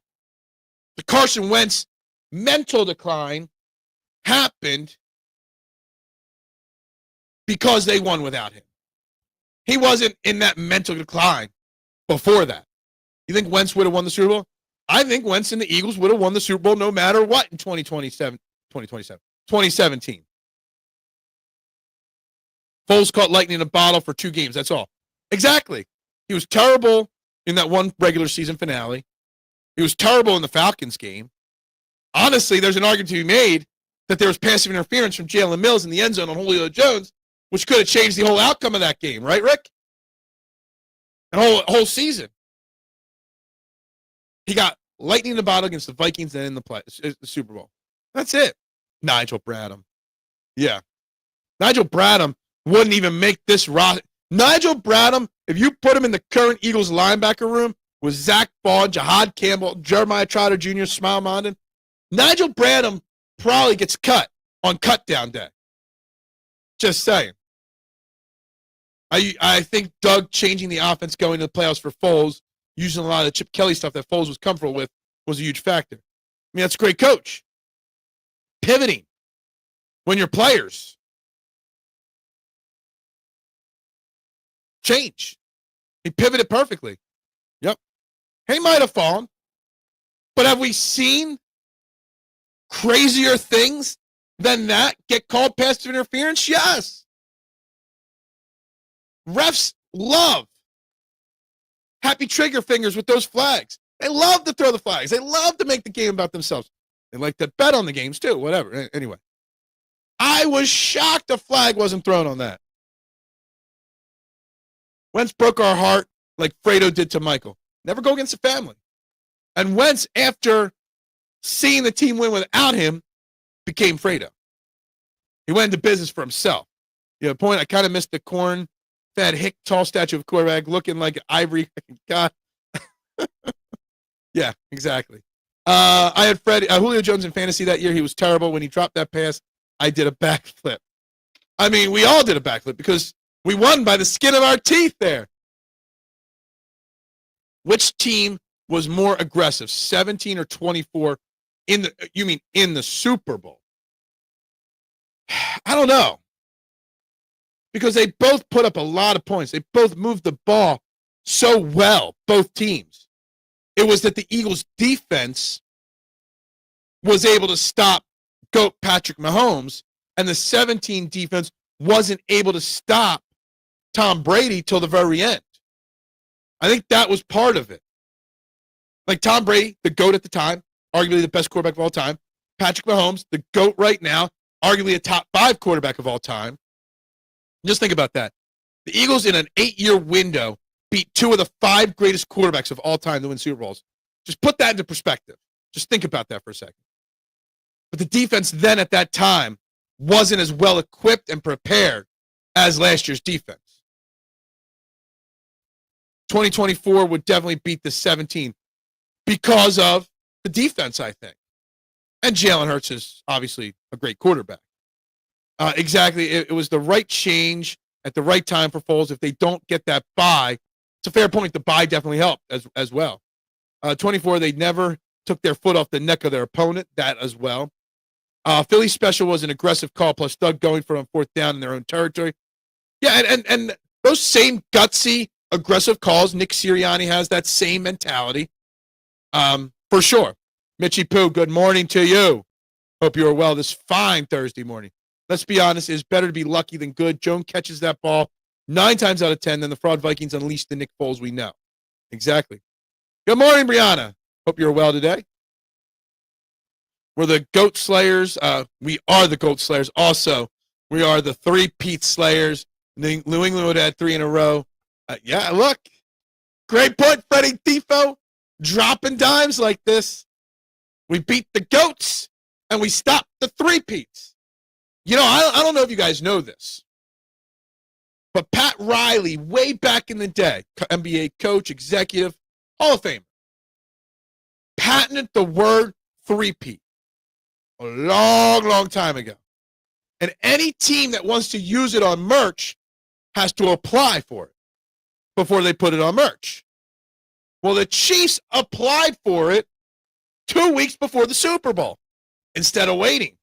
The Carson Wentz mental decline happened because they won without him. He wasn't in that mental decline before that. You think Wentz would have won the Super Bowl? I think Wentz and the Eagles would have won the Super Bowl no matter what in 2017. Foles caught lightning in a bottle for 2 games. That's all. Exactly. He was terrible in that one regular season finale. He was terrible in the Falcons game. Honestly, there's an argument to be made that there was passive interference from Jalen Mills in the end zone on Julio Jones, which could have changed the whole outcome of that game, right, Rick? And whole season. He got lightning in the bottle against the Vikings and in the Super Bowl. That's it. Nigel Bradham. Yeah. Nigel Bradham wouldn't even make this roster. Nigel Bradham, if you put him in the current Eagles linebacker room with Zach Vaughn, Jihaad Campbell, Jeremiah Trotter Jr., Smile Mondon, Nigel Bradham probably gets cut on cutdown day. Just saying. I think Doug changing the offense going to the playoffs for Foles, using a lot of the Chip Kelly stuff that Foles was comfortable with, was a huge factor. I mean, that's a great coach. Pivoting when your players change. He pivoted perfectly. Yep. He might have fallen. But have we seen crazier things than that get called passive interference? Yes. Refs love happy trigger fingers with those flags. They love to throw the flags. They love to make the game about themselves. They like to bet on the games too, whatever. Anyway, I I was shocked a flag wasn't thrown on that. Wentz broke our heart like Fredo did to Michael. Never go against the family. And Wentz, after seeing the team win without him, became Fredo. He went into business for himself. You know, point, I kind of missed the corn-fed hick tall statue of quarterback looking like ivory. God. Yeah, exactly. I had Julio Jones in fantasy that year. He was terrible. When he dropped that pass, I did a backflip. I mean, we all did a backflip because we won by the skin of our teeth there. Which team was more aggressive, 17 or 24 in the Super Bowl? I don't know. Because they both put up a lot of points. They both moved the ball so well, both teams. It was that the Eagles' defense was able to stop GOAT Patrick Mahomes, and the 17 defense wasn't able to stop Tom Brady till the very end. I think that was part of it. Like Tom Brady, the GOAT at the time, arguably the best quarterback of all time. Patrick Mahomes, the GOAT right now, arguably a top 5 quarterback of all time. Just think about that. The Eagles, in an 8-year window, beat 2 of the 5 greatest quarterbacks of all time to win Super Bowls. Just put that into perspective. Just think about that for a second. But the defense then at that time wasn't as well equipped and prepared as last year's defense. 2024 would definitely beat the 17 because of the defense, I think. And Jalen Hurts is obviously a great quarterback. Exactly. It was the right change at the right time for Foles. If they don't get that bye, it's a fair point. The bye definitely helped as well. 24, they never took their foot off the neck of their opponent. That as well. Philly special was an aggressive call, plus Doug going for on 4th down in their own territory. Yeah, and those same gutsy, aggressive calls, Nick Sirianni has that same mentality. For sure. Mitchie Pooh, good morning to you. Hope you are well this fine Thursday morning. Let's be honest, it's better to be lucky than good. Jhoan catches that ball 9 times out of 10, then the fraud Vikings unleash the Nick Foles we know. Exactly. Good morning, Brianna. Hope you're well today. We're the GOAT Slayers. We are the GOAT Slayers. Also, we are the 3-peat Slayers. New England would have had 3 in a row. Yeah, look. Great point, Freddie Tifo. Dropping dimes like this. We beat the GOATs, and we stopped the 3-peats. You know, I don't know if you guys know this, but Pat Riley, way back in the day, NBA coach, executive, Hall of Famer, patented the word 3-peat a long, long time ago. And any team that wants to use it on merch has to apply for it before they put it on merch. Well, the Chiefs applied for it 2 weeks before the Super Bowl instead of waiting.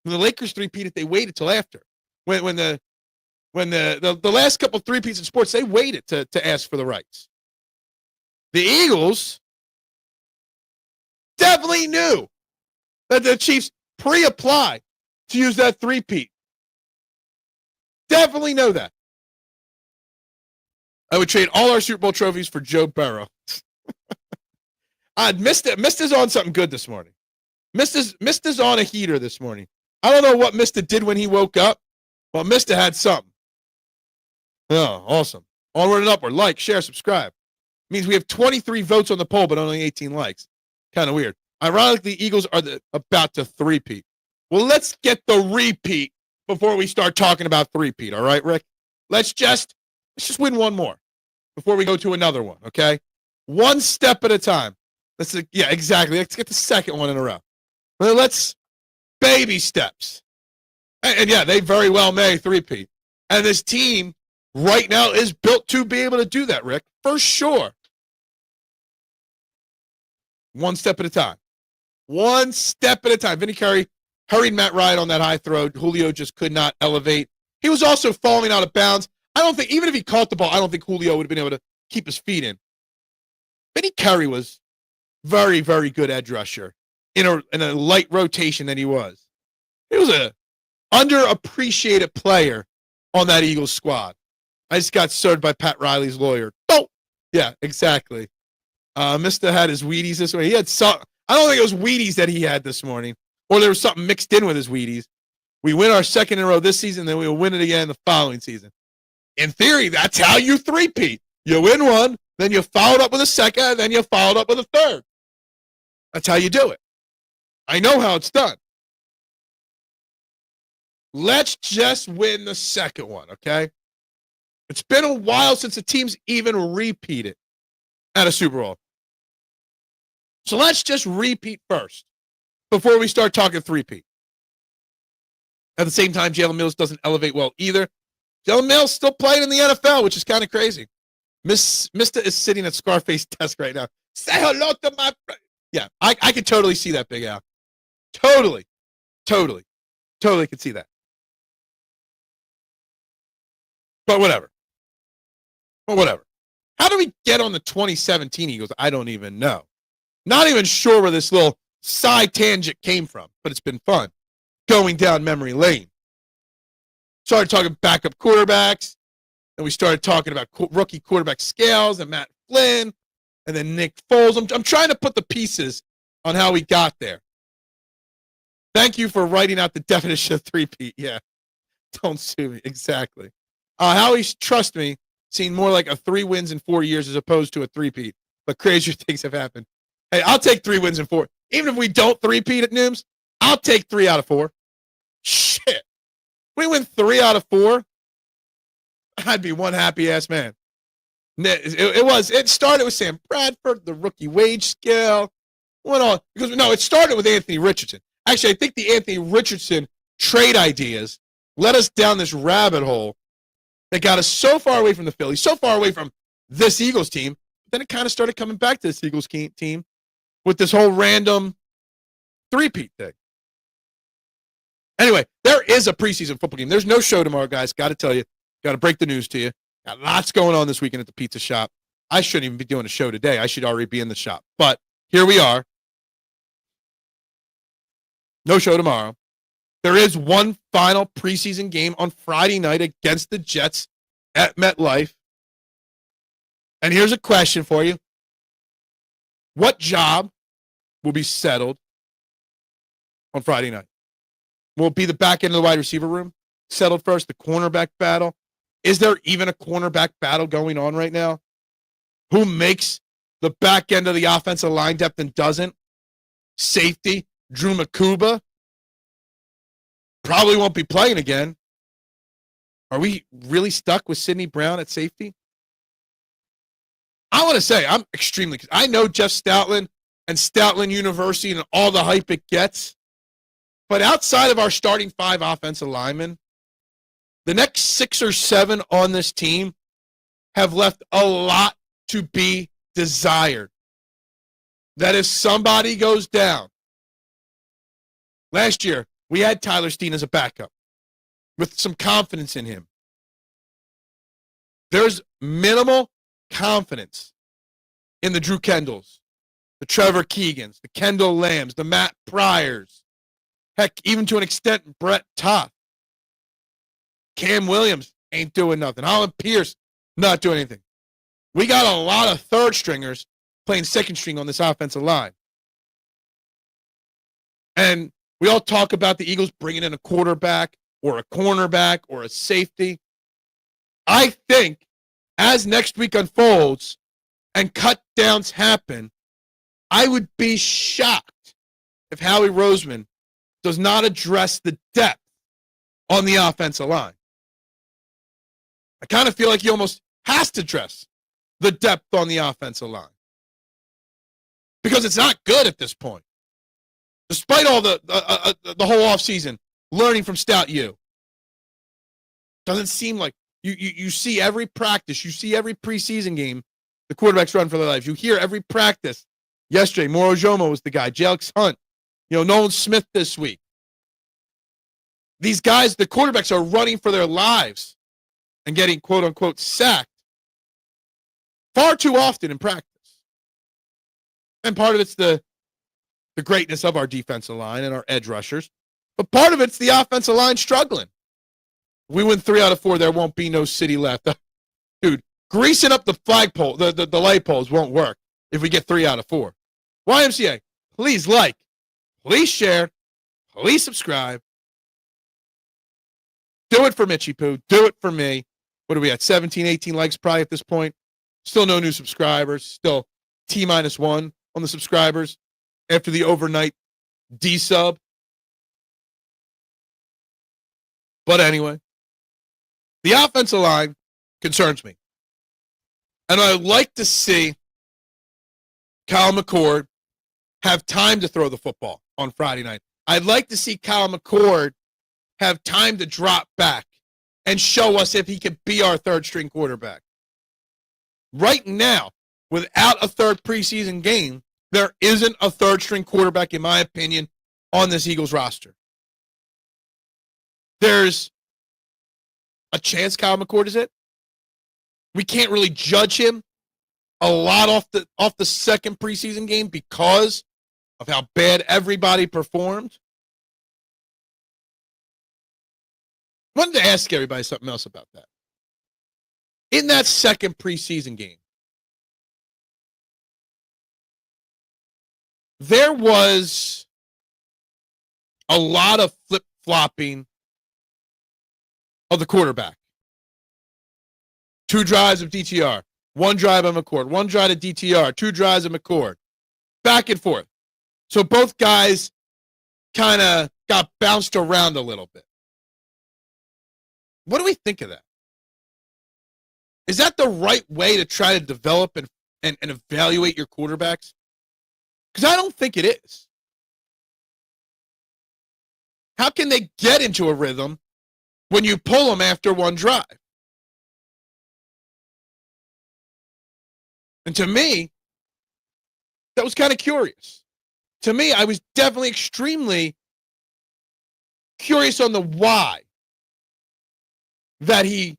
When the Lakers 3-peated, they waited till after. When the last couple 3-peats in sports, they waited to ask for the rights. The Eagles definitely knew that the Chiefs pre-applied to use that 3-peat. Definitely know that. I would trade all our Super Bowl trophies for Joe Burrow. I'd missed it. Mister's on something good this morning. Mister's on a heater this morning. I don't know what Mister did when he woke up, but Mister had something. Oh, awesome. Onward and upward. Like, share, subscribe. Means we have 23 votes on the poll, but only 18 likes. Kind of weird. Ironically, the Eagles are about to 3-peat. Well, let's get the repeat before we start talking about 3-peat. All right, Rick? Let's just win one more before we go to another one, okay? One step at a time. Yeah, exactly. Let's get the second one in a row. Well, let's baby steps. And yeah, they very well may 3-peat. And this team right now is built to be able to do that, Rick, for sure. One step at a time. One step at a time. Vinny Curry hurried Matt Ryan on that high throw. Julio just could not elevate. He was also falling out of bounds. I don't think, even if he caught the ball, I don't think Julio would have been able to keep his feet in. Vinny Curry was very, very good edge rusher in a light rotation that he was. He was a underappreciated player on that Eagles squad. I just got served by Pat Riley's lawyer. Oh, yeah, exactly. Mister had his Wheaties this morning. He had some. I don't think it was Wheaties that he had this morning, or there was something mixed in with his Wheaties. We win our second in a row this season, then we'll win it again the following season. In theory, that's how you three-peat. You win one, then you follow it up with a second, and then you follow it up with a third. That's how you do it. I know how it's done. Let's just win the second one, okay? It's been a while since the team's even repeated at a Super Bowl. So let's just repeat first before we start talking three-peat. At the same time, Jalen Mills doesn't elevate well either. Jalen Mills still playing in the NFL, which is kind of crazy. Mista is sitting at Scarface's desk right now. Say hello to my friend. Yeah, I can totally see that, Big Al. Totally could see that. But whatever. How do we get on the 2017 Eagles? I don't even know. Not even sure where this little side tangent came from, but it's been fun going down memory lane. Started talking backup quarterbacks, and we started talking about rookie quarterback scales and Matt Flynn, and then Nick Foles. I'm trying to put the pieces on how we got there. Thank you for writing out the definition of three-peat. Yeah, don't sue me. Exactly. Howie's, trust me, seen more like a 3 wins in 4 years as opposed to a three-peat. But crazier things have happened. Hey, I'll take 3 wins in 4. Even if we don't three-peat at Nooms, I'll take 3 out of 4. Shit. We win 3 out of 4. I'd be one happy-ass man. It started with Sam Bradford, the rookie wage scale. It started with Anthony Richardson. Actually, I think the Anthony Richardson trade ideas led us down this rabbit hole that got us so far away from the Phillies, so far away from this Eagles team. But then it kind of started coming back to this Eagles team with this whole random three-peat thing. Anyway, there is a preseason football game. There's no show tomorrow, guys. Got to tell you. Got to break the news to you. Got lots going on this weekend at the pizza shop. I shouldn't even be doing a show today. I should already be in the shop. But here we are. No show tomorrow. There is one final preseason game on Friday night against the Jets at MetLife. And here's a question for you. What job will be settled on Friday night? Will it be the back end of the wide receiver room settled first, the cornerback battle? Is there even a cornerback battle going on right now? Who makes the back end of the offensive line depth and doesn't? Safety, Drew Makuba, probably won't be playing again. Are we really stuck with Sidney Brown at safety? I want to say I know Jeff Stoutland and Stoutland University and all the hype it gets. But outside of our starting 5 offensive linemen, the next 6 or 7 on this team have left a lot to be desired. That if somebody goes down, last year we had Tyler Steen as a backup with some confidence in him. There's minimal confidence in the Drew Kendalls, the Trevor Keegans, the Kendall Lambs, the Matt Pryors, heck, even to an extent, Brett Toth. Cam Williams ain't doing nothing. Holland Pierce not doing anything. We got a lot of third stringers playing second string on this offensive line. And we all talk about the Eagles bringing in a quarterback or a cornerback or a safety. I think as next week unfolds and cut downs happen, I would be shocked if Howie Roseman does not address the depth on the offensive line. I kind of feel like he almost has to address the depth on the offensive line because it's not good at this point. Despite all the whole offseason learning from Stout U, doesn't seem like you see every practice, you see every preseason game, the quarterbacks run for their lives. You hear every practice. Yesterday, Moro Jomo was the guy. Jalex Hunt, Nolan Smith this week. These guys, the quarterbacks are running for their lives and getting quote unquote sacked far too often in practice. And part of it's the greatness of our defensive line and our edge rushers. But part of it's the offensive line struggling. If we win 3 out of 4, there won't be no city left. Dude, greasing up the flagpole, the light poles won't work if we get 3 out of 4. YMCA, please like, please share, please subscribe. Do it for Mitchie Poo. Do it for me. What are we at? 17, 18 likes probably at this point. Still no new subscribers. Still T-1 on the subscribers after the overnight D-sub. But anyway, the offensive line concerns me. And I'd like to see Kyle McCord have time to throw the football on Friday night. I'd like to see Kyle McCord have time to drop back and show us if he can be our third-string quarterback. Right now, without a third preseason game, there isn't a third-string quarterback, in my opinion, on this Eagles roster. There's a chance Kyle McCord is it. We can't really judge him a lot off the second preseason game because of how bad everybody performed. I wanted to ask everybody something else about that. In that second preseason game, there was a lot of flip-flopping of the quarterback. 2 drives of DTR, 1 drive of McCord, 1 drive of DTR, 2 drives of McCord, back and forth. So both guys kind of got bounced around a little bit. What do we think of that? Is that the right way to try to develop and evaluate your quarterbacks? Because I don't think it is. How can they get into a rhythm when you pull them after 1 drive? And to me, that was kind of curious. To me, I was definitely extremely curious on the why that he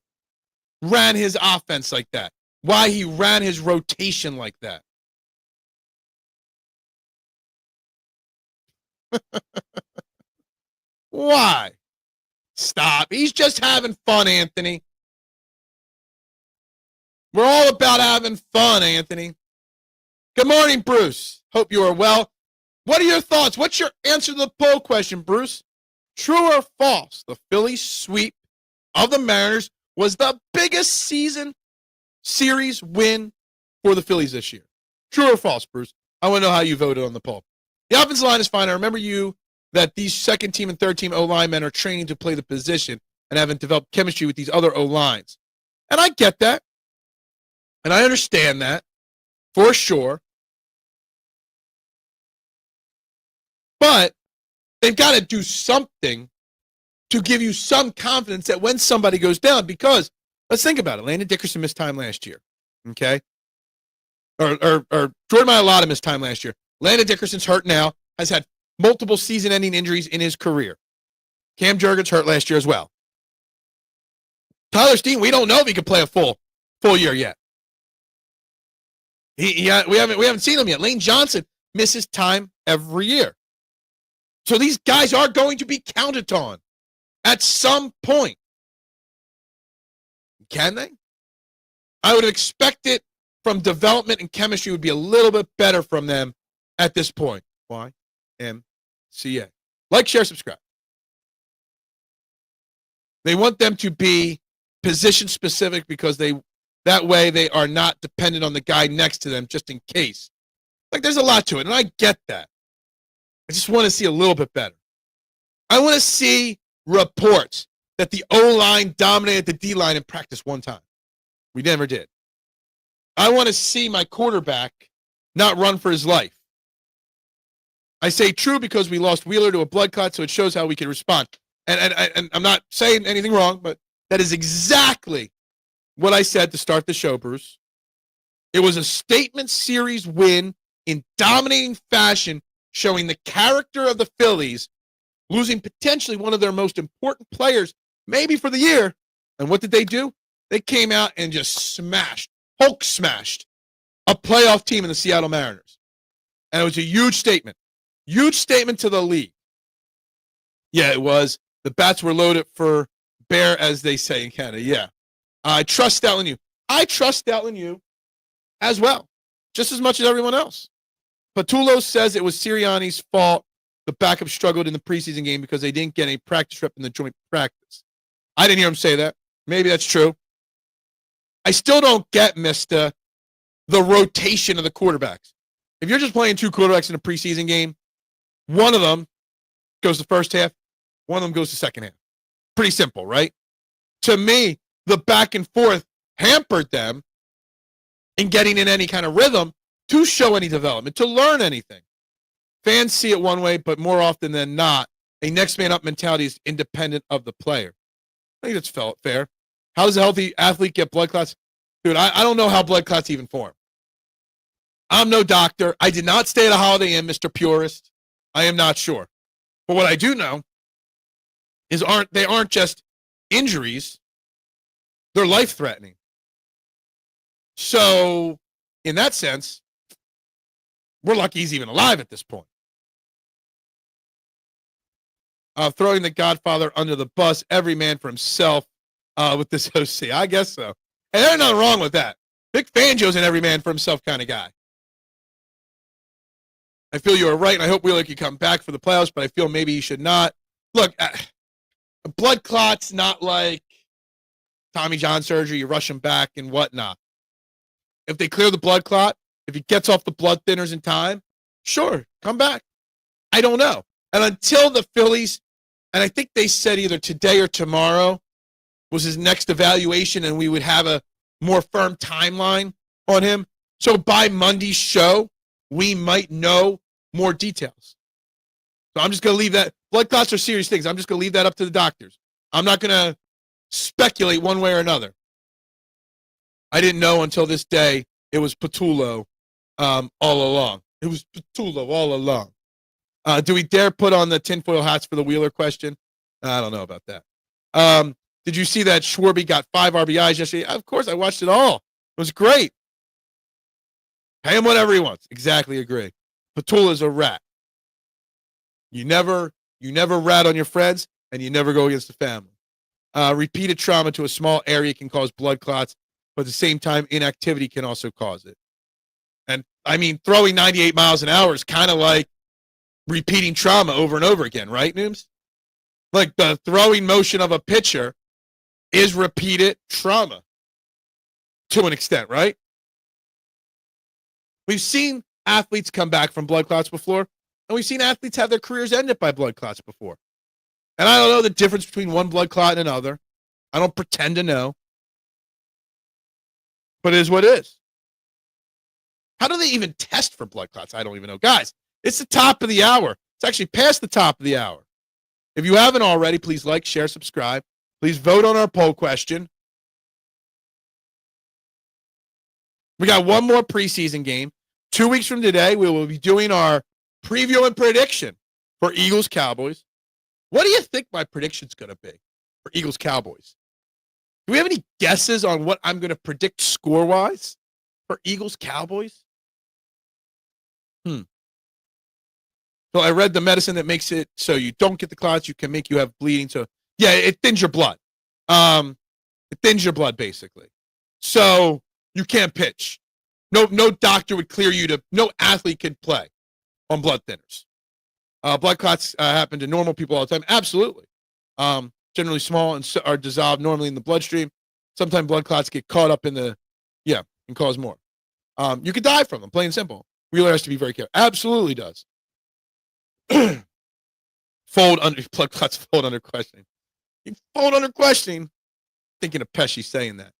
ran his offense like that, why he ran his rotation like that. Why? Stop. He's just having fun, Anthony. We're all about having fun, Anthony. Good morning, Bruce. Hope you are well. What are your thoughts? What's your answer to the poll question, Bruce? True or false? The Phillies sweep of the Mariners was the biggest series win for the Phillies this year. True or false, Bruce? I want to know how you voted on the poll. The offensive line is fine. I remember that these second team and third team O-linemen are training to play the position and haven't developed chemistry with these other O-lines. And I get that. And I understand that for sure. But they've got to do something to give you some confidence that when somebody goes down, because let's think about it. Landon Dickerson missed time last year. Okay? Or Jordan Mailata missed time last year. Landon Dickerson's hurt now, has had multiple season-ending injuries in his career. Cam Jurgens hurt last year as well. Tyler Steen, we don't know if he can play a full year yet. We haven't seen him yet. Lane Johnson misses time every year. So these guys are going to be counted on at some point. Can they? I would expect it from development and chemistry would be a little bit better from them at this point. YMCA. Like, share, subscribe. They want them to be position specific because that way they are not dependent on the guy next to them just in case. Like, there's a lot to it, and I get that. I just want to see a little bit better. I want to see reports that the O-line dominated the D-line in practice one time. We never did. I want to see my quarterback not run for his life. I say true because we lost Wheeler to a blood clot, so it shows how we can respond. And I'm not saying anything wrong, but that is exactly what I said to start the show, Bruce. It was a statement series win in dominating fashion, showing the character of the Phillies, losing potentially one of their most important players, maybe for the year. And what did they do? They came out and just Hulk smashed a playoff team in the Seattle Mariners. And it was a huge statement. Huge statement to the league. Yeah, it was. The bats were loaded for bear, as they say in Canada. Yeah. I trust Stoutland U. I trust Stoutland U as well, just as much as everyone else. Patulo says it was Sirianni's fault the backup struggled in the preseason game because they didn't get any practice rep in the joint practice. I didn't hear him say that. Maybe that's true. I still don't get, Mista, the rotation of the quarterbacks. If you're just playing two quarterbacks in a preseason game, one of them goes the first half, one of them goes the second half. Pretty simple, right? To me, the back and forth hampered them in getting in any kind of rhythm to show any development, to learn anything. Fans see it one way, but more often than not, a next man up mentality is independent of the player. I think that's fair. How does a healthy athlete get blood clots? Dude, I don't know how blood clots even form. I'm no doctor. I did not stay at a Holiday Inn, Mr. Purist. I am not sure. But what I do know is they aren't just injuries. They're life-threatening. So, in that sense, we're lucky he's even alive at this point. Throwing the Godfather under the bus, every man for himself with this OC. I guess so. And there's nothing wrong with that. Vic Fangio's an every man for himself kind of guy. I feel you are right, and I hope Wheeler can come back for the playoffs, but I feel maybe he should not. Look, a blood clot's not like Tommy John surgery. You rush him back and whatnot. If they clear the blood clot, if he gets off the blood thinners in time, sure, come back. I don't know. And until the Phillies, and I think they said either today or tomorrow was his next evaluation, and we would have a more firm timeline on him. So by Monday's show, we might know more details. So I'm just going to leave that. Blood clots are serious things. I'm just going to leave that up to the doctors. I'm not going to speculate one way or another. I didn't know until this day it was Patullo all along. It was Patullo all along. Do we dare put on the tinfoil hats for the Wheeler question? I don't know about that. Did you see that Schwarby got 5 RBIs yesterday? Of course, I watched it all. It was great. Pay him whatever he wants. Exactly agree. Patula's a rat. You never rat on your friends, and you never go against the family. Repeated trauma to a small area can cause blood clots, but at the same time, inactivity can also cause it. And, I mean, throwing 98 miles an hour is kind of like repeating trauma over and over again, right, Nooms? Like the throwing motion of a pitcher is repeated trauma to an extent, right? We've seen athletes come back from blood clots before, and we've seen athletes have their careers ended by blood clots before. And I don't know the difference between one blood clot and another. I don't pretend to know. But it is what it is. How do they even test for blood clots? I don't even know. Guys, it's the top of the hour. It's actually past the top of the hour. If you haven't already, please like, share, subscribe. Please vote on our poll question. We got one more preseason game. 2 weeks from today, we will be doing our preview and prediction for Eagles-Cowboys. What do you think my prediction's going to be for Eagles-Cowboys? Do we have any guesses on what I'm going to predict score-wise for Eagles-Cowboys? So I read the medicine that makes it so you don't get the clots, you can make you have bleeding. So, yeah, it thins your blood. It thins your blood, basically. So you can't pitch. No doctor would clear you to, no athlete could play on blood thinners. Blood clots happen to normal people all the time. Absolutely. Generally small and are dissolved normally in the bloodstream. Sometimes blood clots get caught up in the, and cause more. You could die from them, plain and simple. Wheeler has to be very careful. Absolutely does. Blood clots fold under questioning. You fold under questioning. Thinking of Pesci saying that.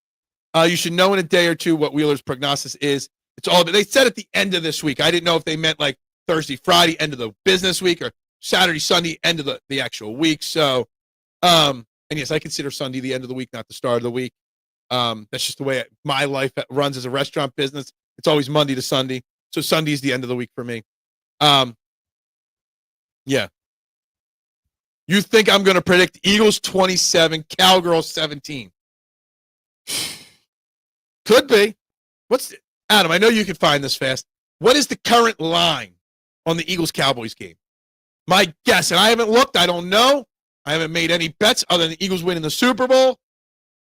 You should know in a day or two what Wheeler's prognosis is. It's all. They said at the end of this week. I didn't know if they meant like Thursday, Friday, end of the business week, or Saturday, Sunday, end of the actual week. So, and yes, I consider Sunday the end of the week, not the start of the week. That's just the way my life runs as a restaurant business. It's always Monday to Sunday. So Sunday's the end of the week for me. Yeah. You think I'm going to predict Eagles 27, Cowgirls 17? Could be. Adam, I know you can find this fast. What is the current line on the Eagles-Cowboys game? My guess, and I haven't looked, I don't know. I haven't made any bets other than the Eagles winning the Super Bowl.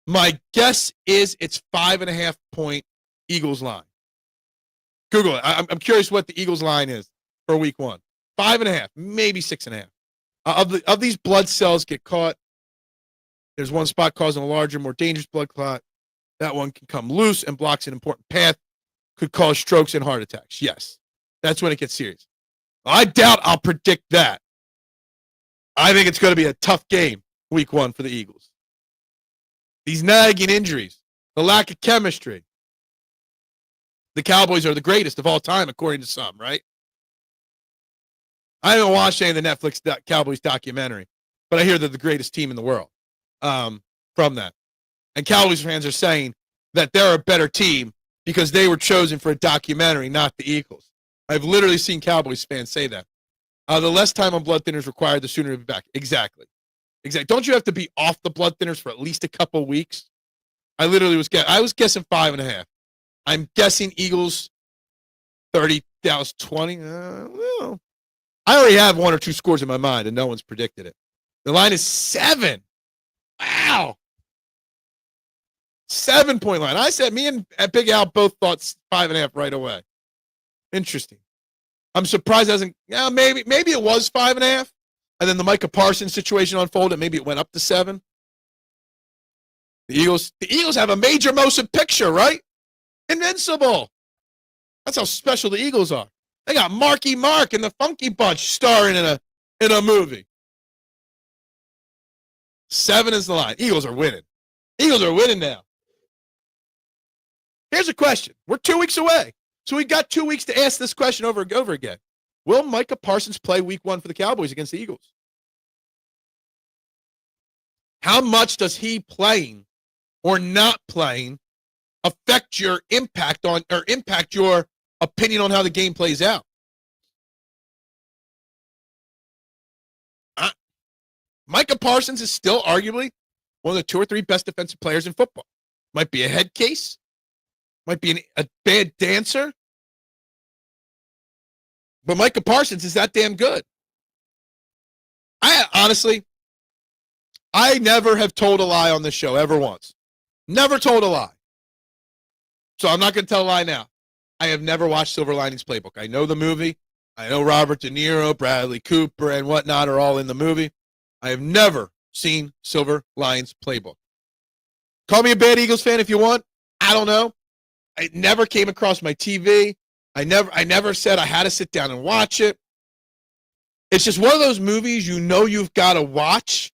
My guess is it's 5.5-point Eagles line. Google it. I'm curious what the Eagles line is for week 1. 5.5, maybe 6.5. Of these blood cells get caught, There's one spot causing a larger, more dangerous blood clot. That one can come loose and blocks an important path, could cause strokes and heart attacks. Yes, that's when it gets serious. I doubt I'll predict that. I think it's going to be a tough game week 1 for the Eagles. These nagging injuries, the lack of chemistry. The Cowboys are the greatest of all time, according to some, right? I haven't watched any of the Netflix Cowboys documentary, but I hear they're the greatest team in the world from that. And Cowboys fans are saying that they're a better team because they were chosen for a documentary, not the Eagles. I've literally seen Cowboys fans say that. The less time on blood thinners required, the sooner to be back. Exactly. Don't you have to be off the blood thinners for at least a couple weeks? I was guessing 5.5. I'm guessing Eagles 30, Dallas 20. Well, I already have 1 or 2 scores in my mind, and no one's predicted it. The line is 7. Wow. 7-point line. I said me and Big Al both thought 5.5 right away. Interesting. I'm surprised it hasn't. Yeah, maybe it was 5.5, and then the Micah Parsons situation unfolded. Maybe it went up to 7. The Eagles have a major motion picture, right? Invincible. That's how special the Eagles are. They got Marky Mark and the Funky Bunch starring in a movie. 7 is the line. Eagles are winning. Eagles are winning now. Here's a question. We're 2 weeks away. So we got 2 weeks to ask this question over and over again. Will Micah Parsons play week 1 for the Cowboys against the Eagles? How much does he playing or not playing affect your impact on or impact your opinion on how the game plays out? Micah Parsons is still arguably one of the 2 or 3 best defensive players in football. Might be a head case. Might be a bad dancer. But Micah Parsons is that damn good. I never have told a lie on this show ever once. Never told a lie. So I'm not going to tell a lie now. I have never watched Silver Linings Playbook. I know the movie. I know Robert De Niro, Bradley Cooper, and whatnot are all in the movie. I have never seen Silver Linings Playbook. Call me a bad Eagles fan if you want. I don't know. It never came across my TV. I never said I had to sit down and watch it. It's just one of those movies you know you've got to watch,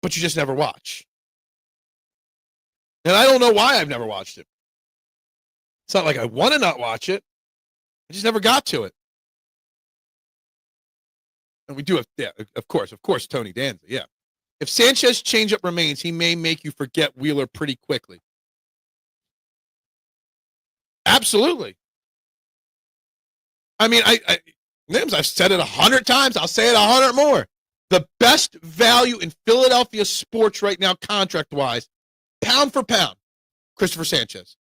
but you just never watch. And I don't know why I've never watched it. It's not like I want to not watch it. I just never got to it. And we do have, yeah, of course, Tony Danza, yeah. If Sanchez changeup remains, he may make you forget Wheeler pretty quickly. Absolutely. I mean, I've said it 100 times. I'll say it 100 more. The best value in Philadelphia sports right now, contract-wise, pound for pound, Christopher Sanchez.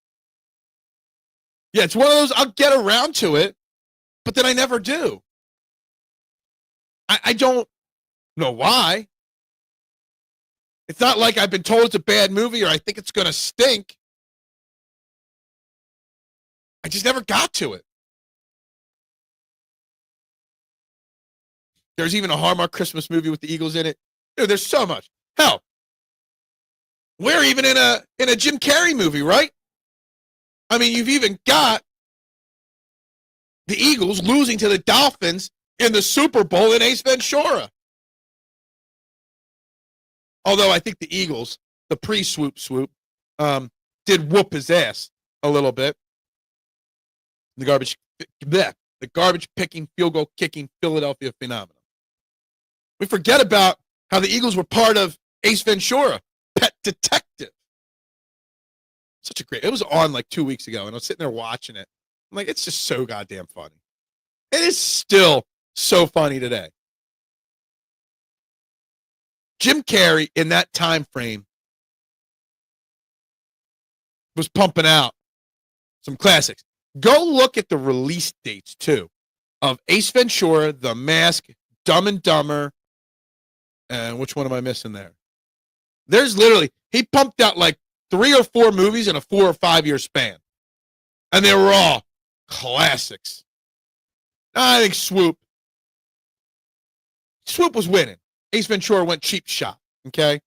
Yeah, it's one of those, I'll get around to it, but then I never do. I don't know why. It's not like I've been told it's a bad movie or I think it's going to stink. I just never got to it. There's even a Hallmark Christmas movie with the Eagles in it. Dude, there's so much. Hell, we're even in a Jim Carrey movie, right? I mean, you've even got the Eagles losing to the Dolphins in the Super Bowl in Ace Ventura. Although I think the Eagles, the pre-swoop, did whoop his ass a little bit. The garbage picking, field goal kicking Philadelphia phenomenon. We forget about how the Eagles were part of Ace Ventura, Pet Detective. It was on like 2 weeks ago, and I was sitting there watching it. I'm like, it's just so goddamn funny. It is still so funny today. Jim Carrey in that time frame was pumping out some classics. Go look at the release dates, too, of Ace Ventura, The Mask, Dumb and Dumber, and which one am I missing there? There's literally, he pumped out like 3 or 4 movies in a 4 or 5 year span. And they were all classics. I think Swoop was winning. Ace Ventura went cheap shot, okay?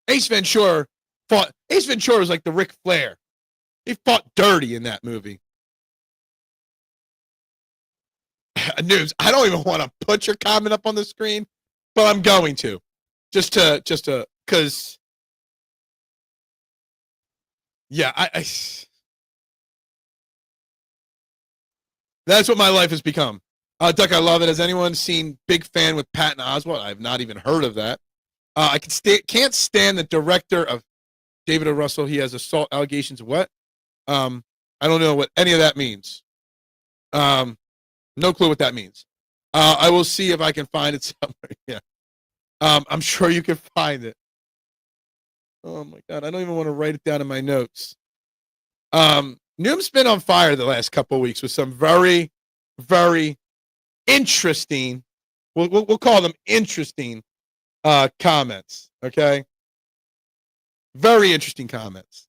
Ace Ventura was like the Ric Flair. He fought dirty in that movie. News. I don't even want to put your comment up on the screen, but I'm going to. Just to, because, yeah, that's what my life has become. Duck, I love it. Has anyone seen Big Fan with Patton Oswalt? I've not even heard of that. I can't stand the director of David O. Russell. He has assault allegations of what? I don't know what any of that means. No clue what that means. I will see if I can find it somewhere. Yeah. I'm sure you can find it. Oh my God. I don't even want to write it down in my notes. Noom's been on fire the last couple of weeks with some very, very interesting, we'll call them interesting comments. Okay. Very interesting comments.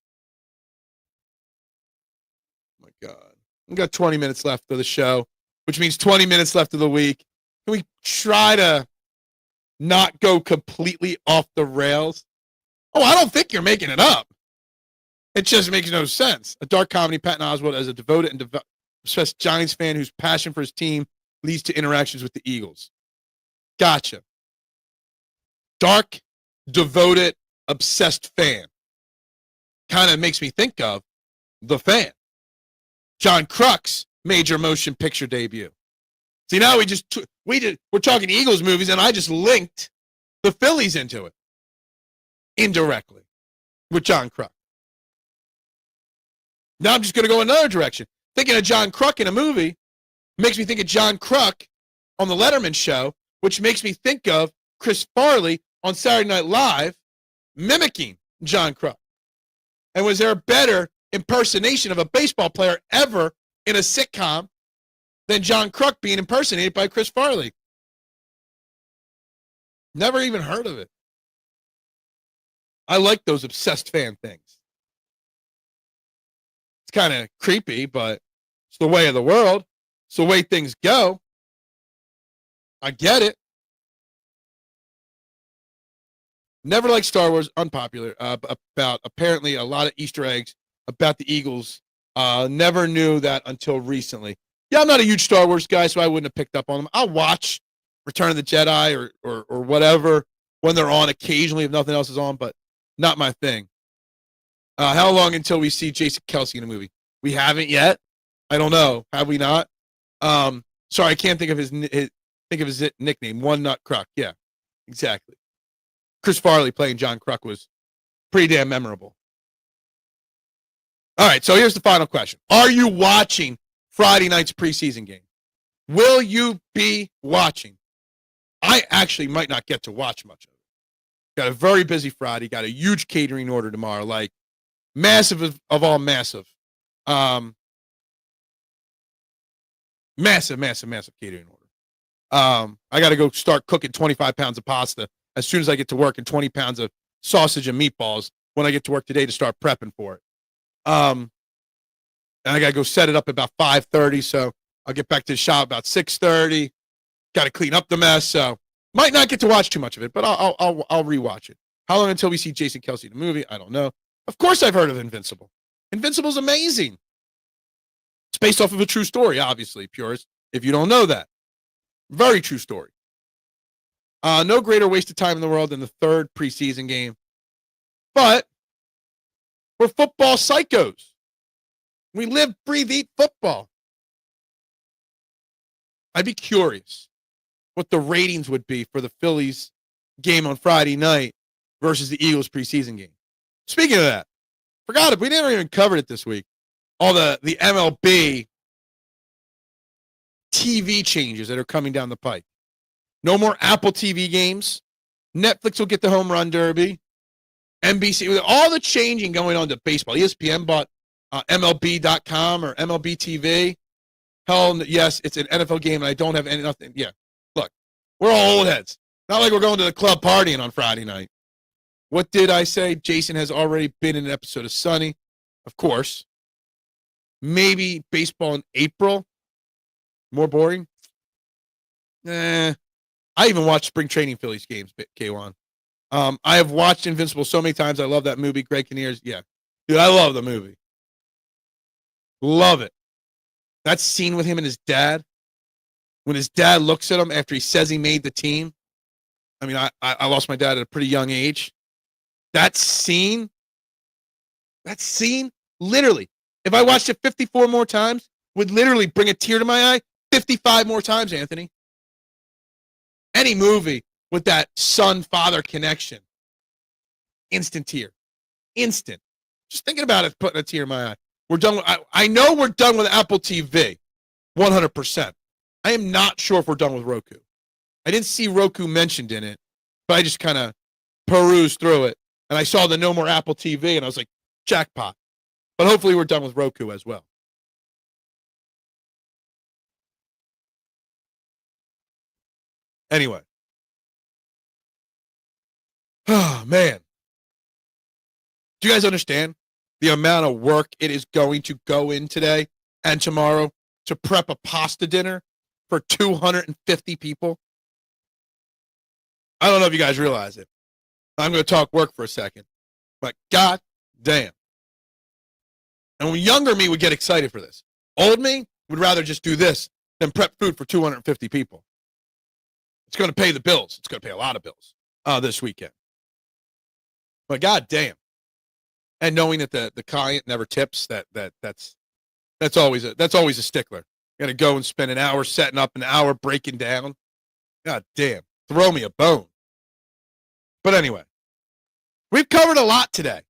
Oh my God. We've got 20 minutes left of the show, which means 20 minutes left of the week. Can we try to not go completely off the rails? Oh, I don't think you're making it up. It just makes no sense. A dark comedy, Patton Oswalt as a devoted and obsessed Giants fan whose passion for his team leads to interactions with the Eagles. Gotcha. Dark, devoted, obsessed fan. Kind of makes me think of The Fan. John Kruk's major motion picture debut. See, now we're talking Eagles movies, and I just linked the Phillies into it indirectly with John Kruk. Now I'm just going to go another direction. Thinking of John Kruk in a movie makes me think of John Kruk on the Letterman show, which makes me think of Chris Farley on Saturday Night Live mimicking John Kruk. And was there a better impersonation of a baseball player ever in a sitcom than John Kruk being impersonated by Chris Farley? Never even heard of it. I like those obsessed fan things. It's kind of creepy, but it's the way of the world. It's the way things go. I get it. Never liked Star Wars, unpopular, about apparently a lot of Easter eggs about the Eagles. Never knew that until recently. Yeah, I'm not a huge Star Wars guy, so I wouldn't have picked up on them. I'll watch Return of the Jedi or whatever when they're on occasionally if nothing else is on, but not my thing. How long until we see Jason Kelce in a movie? We haven't yet. I don't know. Have we not? Sorry, I can't think of his nickname. One Nut Kruk. Yeah, exactly. Chris Farley playing John Kruk was pretty damn memorable. All right, so here's the final question. Are you watching Friday night's preseason game? Will you be watching? I actually might not get to watch much of it. Got a very busy Friday. Got a huge catering order tomorrow, like massive of all massive. Massive catering order. I got to go start cooking 25 pounds of pasta as soon as I get to work and 20 pounds of sausage and meatballs when I get to work today to start prepping for it. And I got to go set it up about 5:30, so I'll get back to the shop about 6:30. Got to clean up the mess, so might not get to watch too much of it, but I'll rewatch it. How long until we see Jason Kelce in the movie? I don't know. Of course I've heard of Invincible. Invincible's amazing. It's based off of a true story, obviously, purists, if you don't know that. Very true story. No greater waste of time in the world than the third preseason game. But we're football psychos. We live, breathe, eat football. I'd be curious what the ratings would be for the Phillies game on Friday night versus the Eagles preseason game. Speaking of that, forgot it. We never even covered it this week. All the MLB TV changes that are coming down the pike. No more Apple TV games. Netflix will get the home run derby. NBC, with all the changing going on to baseball. ESPN bought MLB.com or MLB TV. Hell, yes, it's an NFL game, and I don't have nothing. Yeah, look, we're all old heads. Not like we're going to the club partying on Friday night. What did I say? Jason has already been in an episode of Sunny, of course. Maybe baseball in April. More boring. I even watched spring training Phillies games, K1. I have watched Invincible so many times. I love that movie. Greg Kinnear's. Yeah. Dude, I love the movie. Love it. That scene with him and his dad, when his dad looks at him after he says he made the team. I mean, I lost my dad at a pretty young age. That scene, literally, if I watched it 54 more times, would literally bring a tear to my eye 55 more times, Anthony. Any movie with that son-father connection, instant tear. Instant. Just thinking about it, putting a tear in my eye. We're done with, I know we're done with Apple TV, 100%. I am not sure if we're done with Roku. I didn't see Roku mentioned in it, but I just kind of perused through it, and I saw the no more Apple TV, and I was like, jackpot. But hopefully we're done with Roku as well. Anyway. Oh, man. Do you guys understand the amount of work it is going to go in today and tomorrow to prep a pasta dinner for 250 people? I don't know if you guys realize it. I'm going to talk work for a second. But god damn. And when younger me would get excited for this. Old me would rather just do this than prep food for 250 people. It's going to pay the bills. It's going to pay a lot of bills this weekend. But god damn. And knowing that the client never tips, that's always a stickler. You got to go and spend an hour setting up, an hour breaking down. God damn. Throw me a bone. But anyway, we've covered a lot today.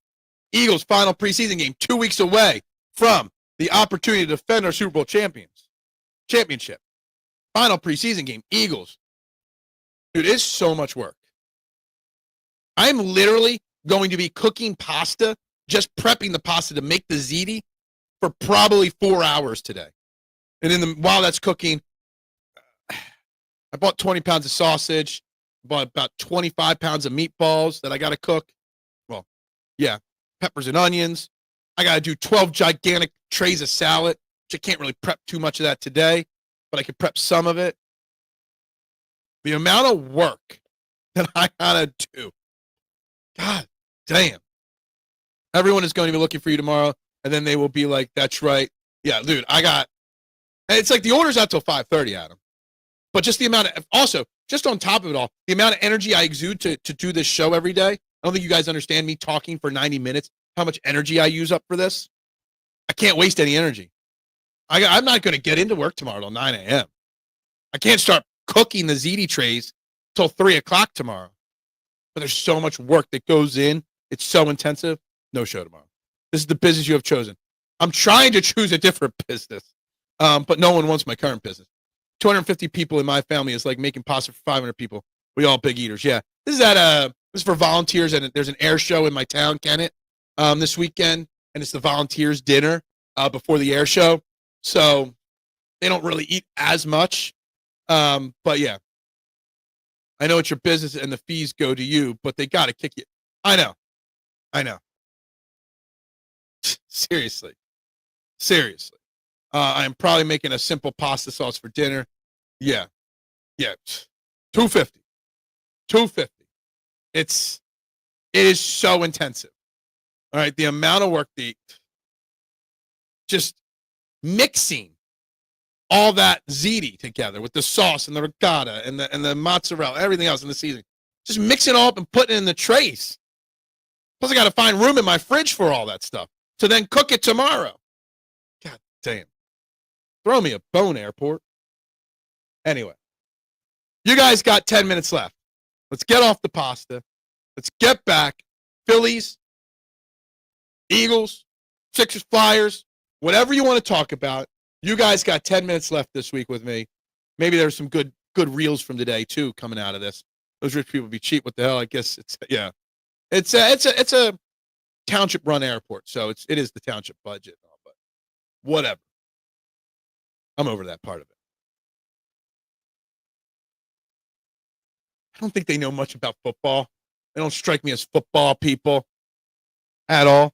Eagles' final preseason game, 2 weeks away from the opportunity to defend our Super Bowl championship. Final preseason game, Eagles. Dude, it's so much work. I'm literally going to be cooking pasta, just prepping the pasta to make the ziti for probably 4 hours today. And while that's cooking, I bought 20 pounds of sausage, bought about 25 pounds of meatballs that I got to cook. Well, yeah, peppers and onions. I got to do 12 gigantic trays of salad, which I can't really prep too much of that today, but I can prep some of it. The amount of work that I got to do. God damn. Everyone is going to be looking for you tomorrow, and then they will be like, that's right. Yeah, dude, and it's like the order's out till 5:30, Adam. But just the amount of, also, just on top of it all, the amount of energy I exude to do this show every day. I don't think you guys understand me talking for 90 minutes, how much energy I use up for this. I can't waste any energy. I'm not going to get into work tomorrow till 9 a.m. I can't start cooking the ziti trays till 3 o'clock tomorrow. But there's so much work that goes in. It's so intensive. No show tomorrow. This is the business you have chosen. I'm trying to choose a different business, but no one wants my current business. 250 people in my family is like making pasta for 500 people. We all big eaters. Yeah. This is for volunteers, and there's an air show in my town, Kennett, this weekend, and it's the volunteers dinner before the air show. So they don't really eat as much. But yeah. I know it's your business and the fees go to you, but they got to kick you. I know. Seriously. I'm probably making a simple pasta sauce for dinner. Yeah. 250. It is so intensive. All right. The amount of work, just mixing all that ziti together with the sauce and the ricotta and the mozzarella, everything else in the seasoning. Just mix it all up and put it in the trays. Plus, I got to find room in my fridge for all that stuff to then cook it tomorrow. God damn. Throw me a bone, airport. Anyway, you guys got 10 minutes left. Let's get off the pasta. Let's get back. Phillies, Eagles, Sixers, Flyers, whatever you want to talk about. You guys got 10 minutes left this week with me. Maybe there's some good reels from today too coming out of this. Those rich people be cheap. What the hell? I guess it's a township run airport, so it is the township budget, but whatever. I'm over that part of it. I don't think they know much about football. They don't strike me as football people at all.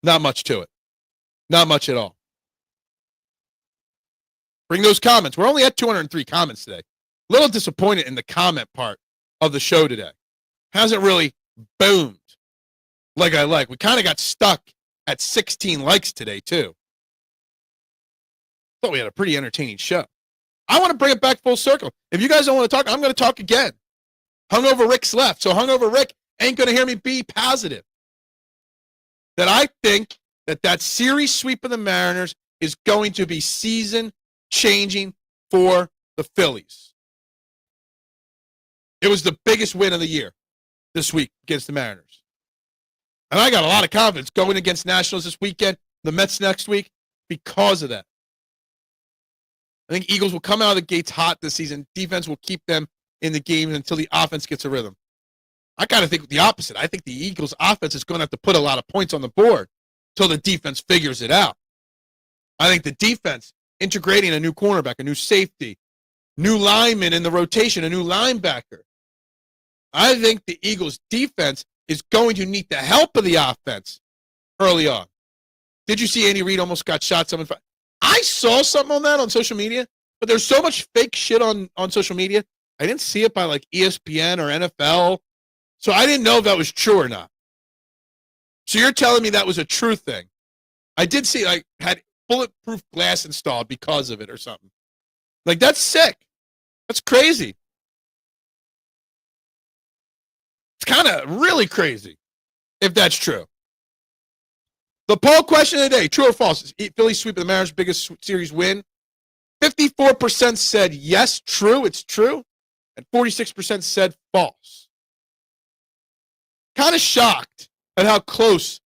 Not much to it. Not much at all. Bring those comments. We're only at 203 comments today. A little disappointed in the comment part of the show today. Hasn't really boomed like I like. We kind of got stuck at 16 likes today, too. Thought we had a pretty entertaining show. I want to bring it back full circle. If you guys don't want to talk, I'm going to talk again. Hungover Rick's left, so Hungover Rick ain't going to hear me be positive. That I think that series sweep of the Mariners is going to be season-changing for the Phillies. It was the biggest win of the year this week against the Mariners. And I got a lot of confidence going against Nationals this weekend, the Mets next week, because of that. I think Eagles will come out of the gates hot this season. Defense will keep them in the game until the offense gets a rhythm. I kind of think the opposite. I think the Eagles' offense is going to have to put a lot of points on the board until the defense figures it out. I think the defense, integrating a new cornerback, a new safety, new lineman in the rotation, a new linebacker. I think the Eagles' defense is going to need the help of the offense early on. Did you see Andy Reid almost got shot? I saw something on that on social media, but there's so much fake shit on social media. I didn't see it by like ESPN or NFL, so I didn't know if that was true or not. So you're telling me that was a true thing. I did see, like, had bulletproof glass installed because of it or something. Like, that's sick. That's crazy. It's kind of really crazy if that's true. The poll question of the day, true or false? Phillies sweep of the Mariners' biggest series win. 54% said yes, true, it's true. And 46% said false. Kind of shocked at how close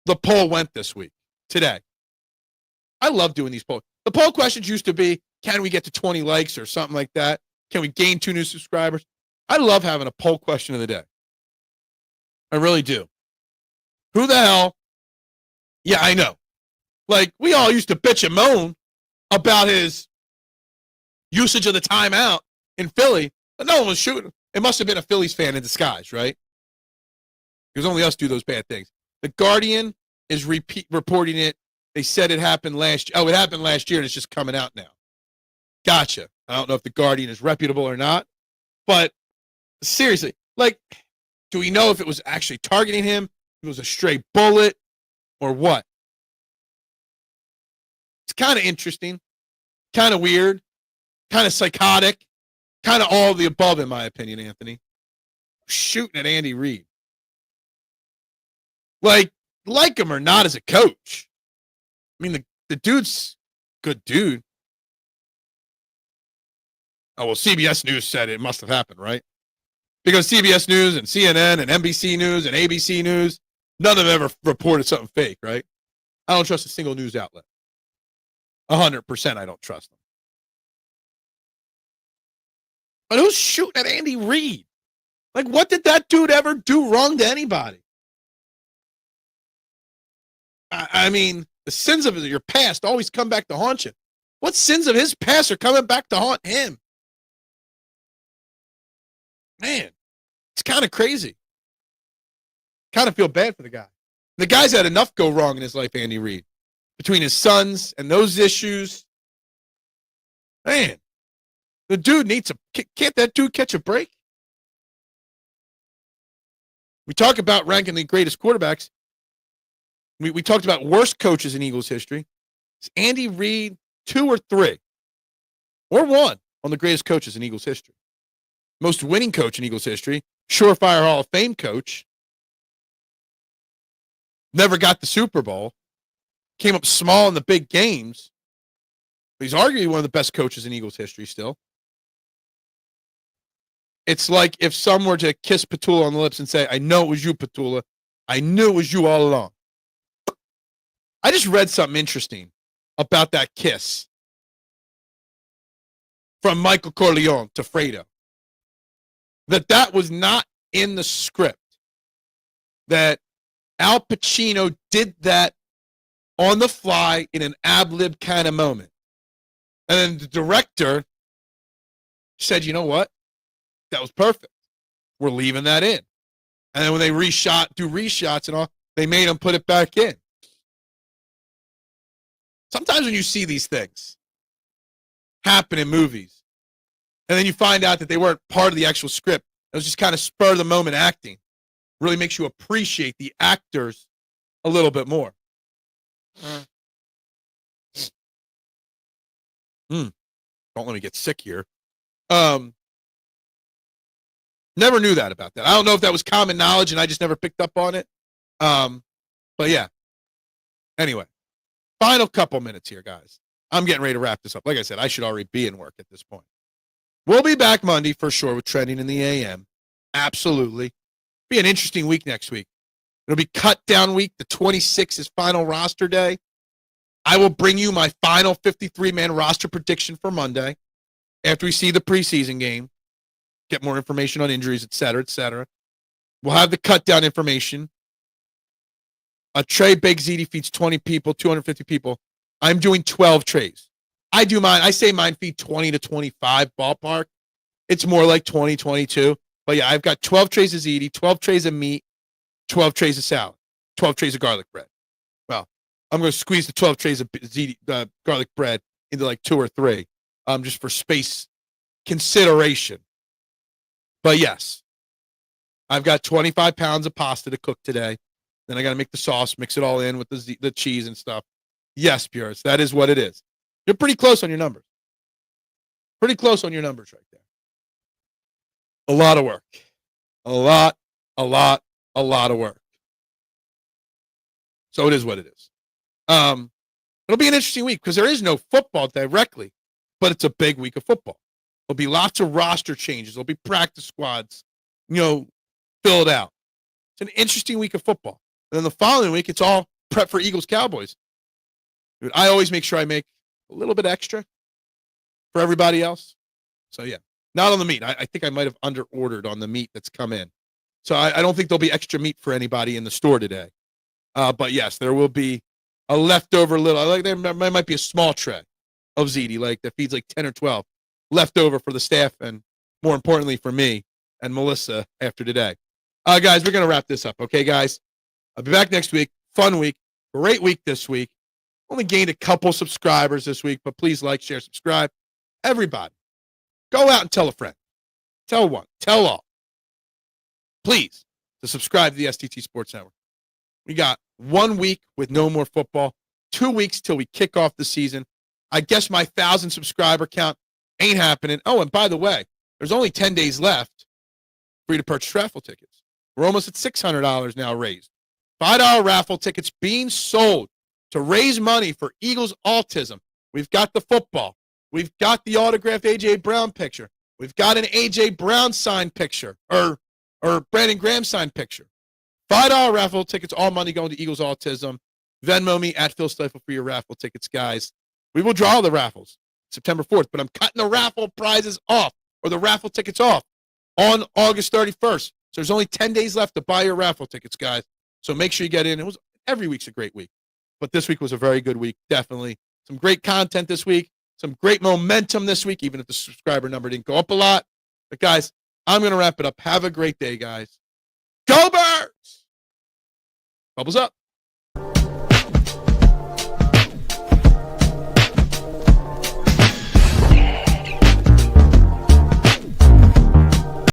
the poll went this week, today. I love doing these polls. The poll questions used to be, can we get to 20 likes or something like that? Can we gain 2 new subscribers? I love having a poll question of the day. I really do. Who the hell? Yeah, I know. Like, we all used to bitch and moan about his usage of the timeout in Philly, but no one was shooting. It must have been a Phillies fan in disguise, right? Because only us do those bad things. The Guardian is reporting it. They said it happened last year. Oh, it happened last year, and it's just coming out now. Gotcha. I don't know if the Guardian is reputable or not, but seriously, like, do we know if it was actually targeting him, if it was a stray bullet, or what? It's kind of interesting, kind of weird, kind of psychotic, kind of all of the above, in my opinion, Anthony. Shooting at Andy Reid. Like him or not as a coach. I mean, the dude's a good dude. Oh, well, CBS News said it must have happened, right? Because CBS News and CNN and NBC News and ABC News, none of them ever reported something fake, right? I don't trust a single news outlet. 100% I don't trust them. But who's shooting at Andy Reid? Like, what did that dude ever do wrong to anybody? I mean, the sins of your past always come back to haunt you. What sins of his past are coming back to haunt him? Man, it's kind of crazy. Kind of feel bad for the guy. The guy's had enough go wrong in his life, Andy Reid. Between his sons and those issues. Man, the dude needs can't that dude catch a break? We talk about ranking the greatest quarterbacks. We talked about worst coaches in Eagles history. Is Andy Reid 2 or 3? Or 1 on the greatest coaches in Eagles history? Most winning coach in Eagles history. Surefire Hall of Fame coach. Never got the Super Bowl. Came up small in the big games. But he's arguably one of the best coaches in Eagles history still. It's like if someone were to kiss Petula on the lips and say, I know it was you, Petula. I knew it was you all along. I just read something interesting about that kiss from Michael Corleone to Fredo. That was not in the script. That Al Pacino did that on the fly in an ad-lib kind of moment. And then the director said, you know what? That was perfect. We're leaving that in. And then when they do reshots and all, they made him put it back in. Sometimes when you see these things happen in movies, and then you find out that they weren't part of the actual script, was just kind of spur of the moment acting. Really makes you appreciate the actors a little bit more. Don't let me get sick here. Never knew that about that. I don't know if that was common knowledge and I just never picked up on it. But yeah. Anyway, final couple minutes here, guys. I'm getting ready to wrap this up. Like I said, I should already be in work at this point. We'll be back Monday for sure with Trending in the AM. Absolutely. Be an interesting week next week. It'll be cut down week. The 26th is final roster day. I will bring you my final 53-man roster prediction for Monday after we see the preseason game, get more information on injuries, et cetera, et cetera. We'll have the cut down information. A tray baked ZD feeds 20 people, 250 people. I'm doing 12 trays. I do mine. I say mine feed 20 to 25 ballpark. It's more like 20, 22. But yeah, I've got 12 trays of ziti, 12 trays of meat, 12 trays of salad, 12 trays of garlic bread. Well, I'm going to squeeze the 12 trays of ziti, garlic bread into like 2 or 3, just for space consideration. But yes, I've got 25 pounds of pasta to cook today. Then I got to make the sauce, mix it all in with the cheese and stuff. Yes, purists, that is what it is. You're pretty close on your numbers. Pretty close on your numbers right there. A lot of work. A lot of work. So it is what it is. It'll be an interesting week because there is no football directly, but it's a big week of football. There'll be lots of roster changes. There'll be practice squads, filled out. It's an interesting week of football. And then the following week, it's all prep for Eagles-Cowboys. Dude, I always make sure I make a little bit extra for everybody else. So, yeah, not on the meat. I think I might have under-ordered on the meat that's come in. So I don't think there'll be extra meat for anybody in the store today. But, yes, there will be a leftover little – there might be a small tray of ziti, that feeds 10 or 12 left over for the staff and, more importantly, for me and Melissa after today. Guys, we're going to wrap this up, okay, guys? I'll be back next week. Fun week. Great week this week. Only gained a couple subscribers this week, but please like, share, subscribe. Everybody, go out and tell a friend. Tell one. Tell all. Please, to subscribe to the STT Sports Network. We got 1 week with no more football, 2 weeks till we kick off the season. I guess my 1,000 subscriber count ain't happening. Oh, and by the way, there's only 10 days left for you to purchase raffle tickets. We're almost at $600 now raised. $5 raffle tickets being sold to raise money for Eagles autism. We've got the football. We've got the autographed A.J. Brown picture. We've got an A.J. Brown signed picture or Brandon Graham signed picture. $5 raffle tickets, all money going to Eagles autism. Venmo me at Phil Stiefel for your raffle tickets, guys. We will draw the raffles September 4th, but I'm cutting the raffle prizes off or the raffle tickets off on August 31st. So there's only 10 days left to buy your raffle tickets, guys. So make sure you get in. Every week's a great week, but this week was a very good week. Definitely some great content this week, some great momentum this week, even if the subscriber number didn't go up a lot. But guys, I'm going to wrap it up. Have a great day, guys. Go Birds! Bubbles up.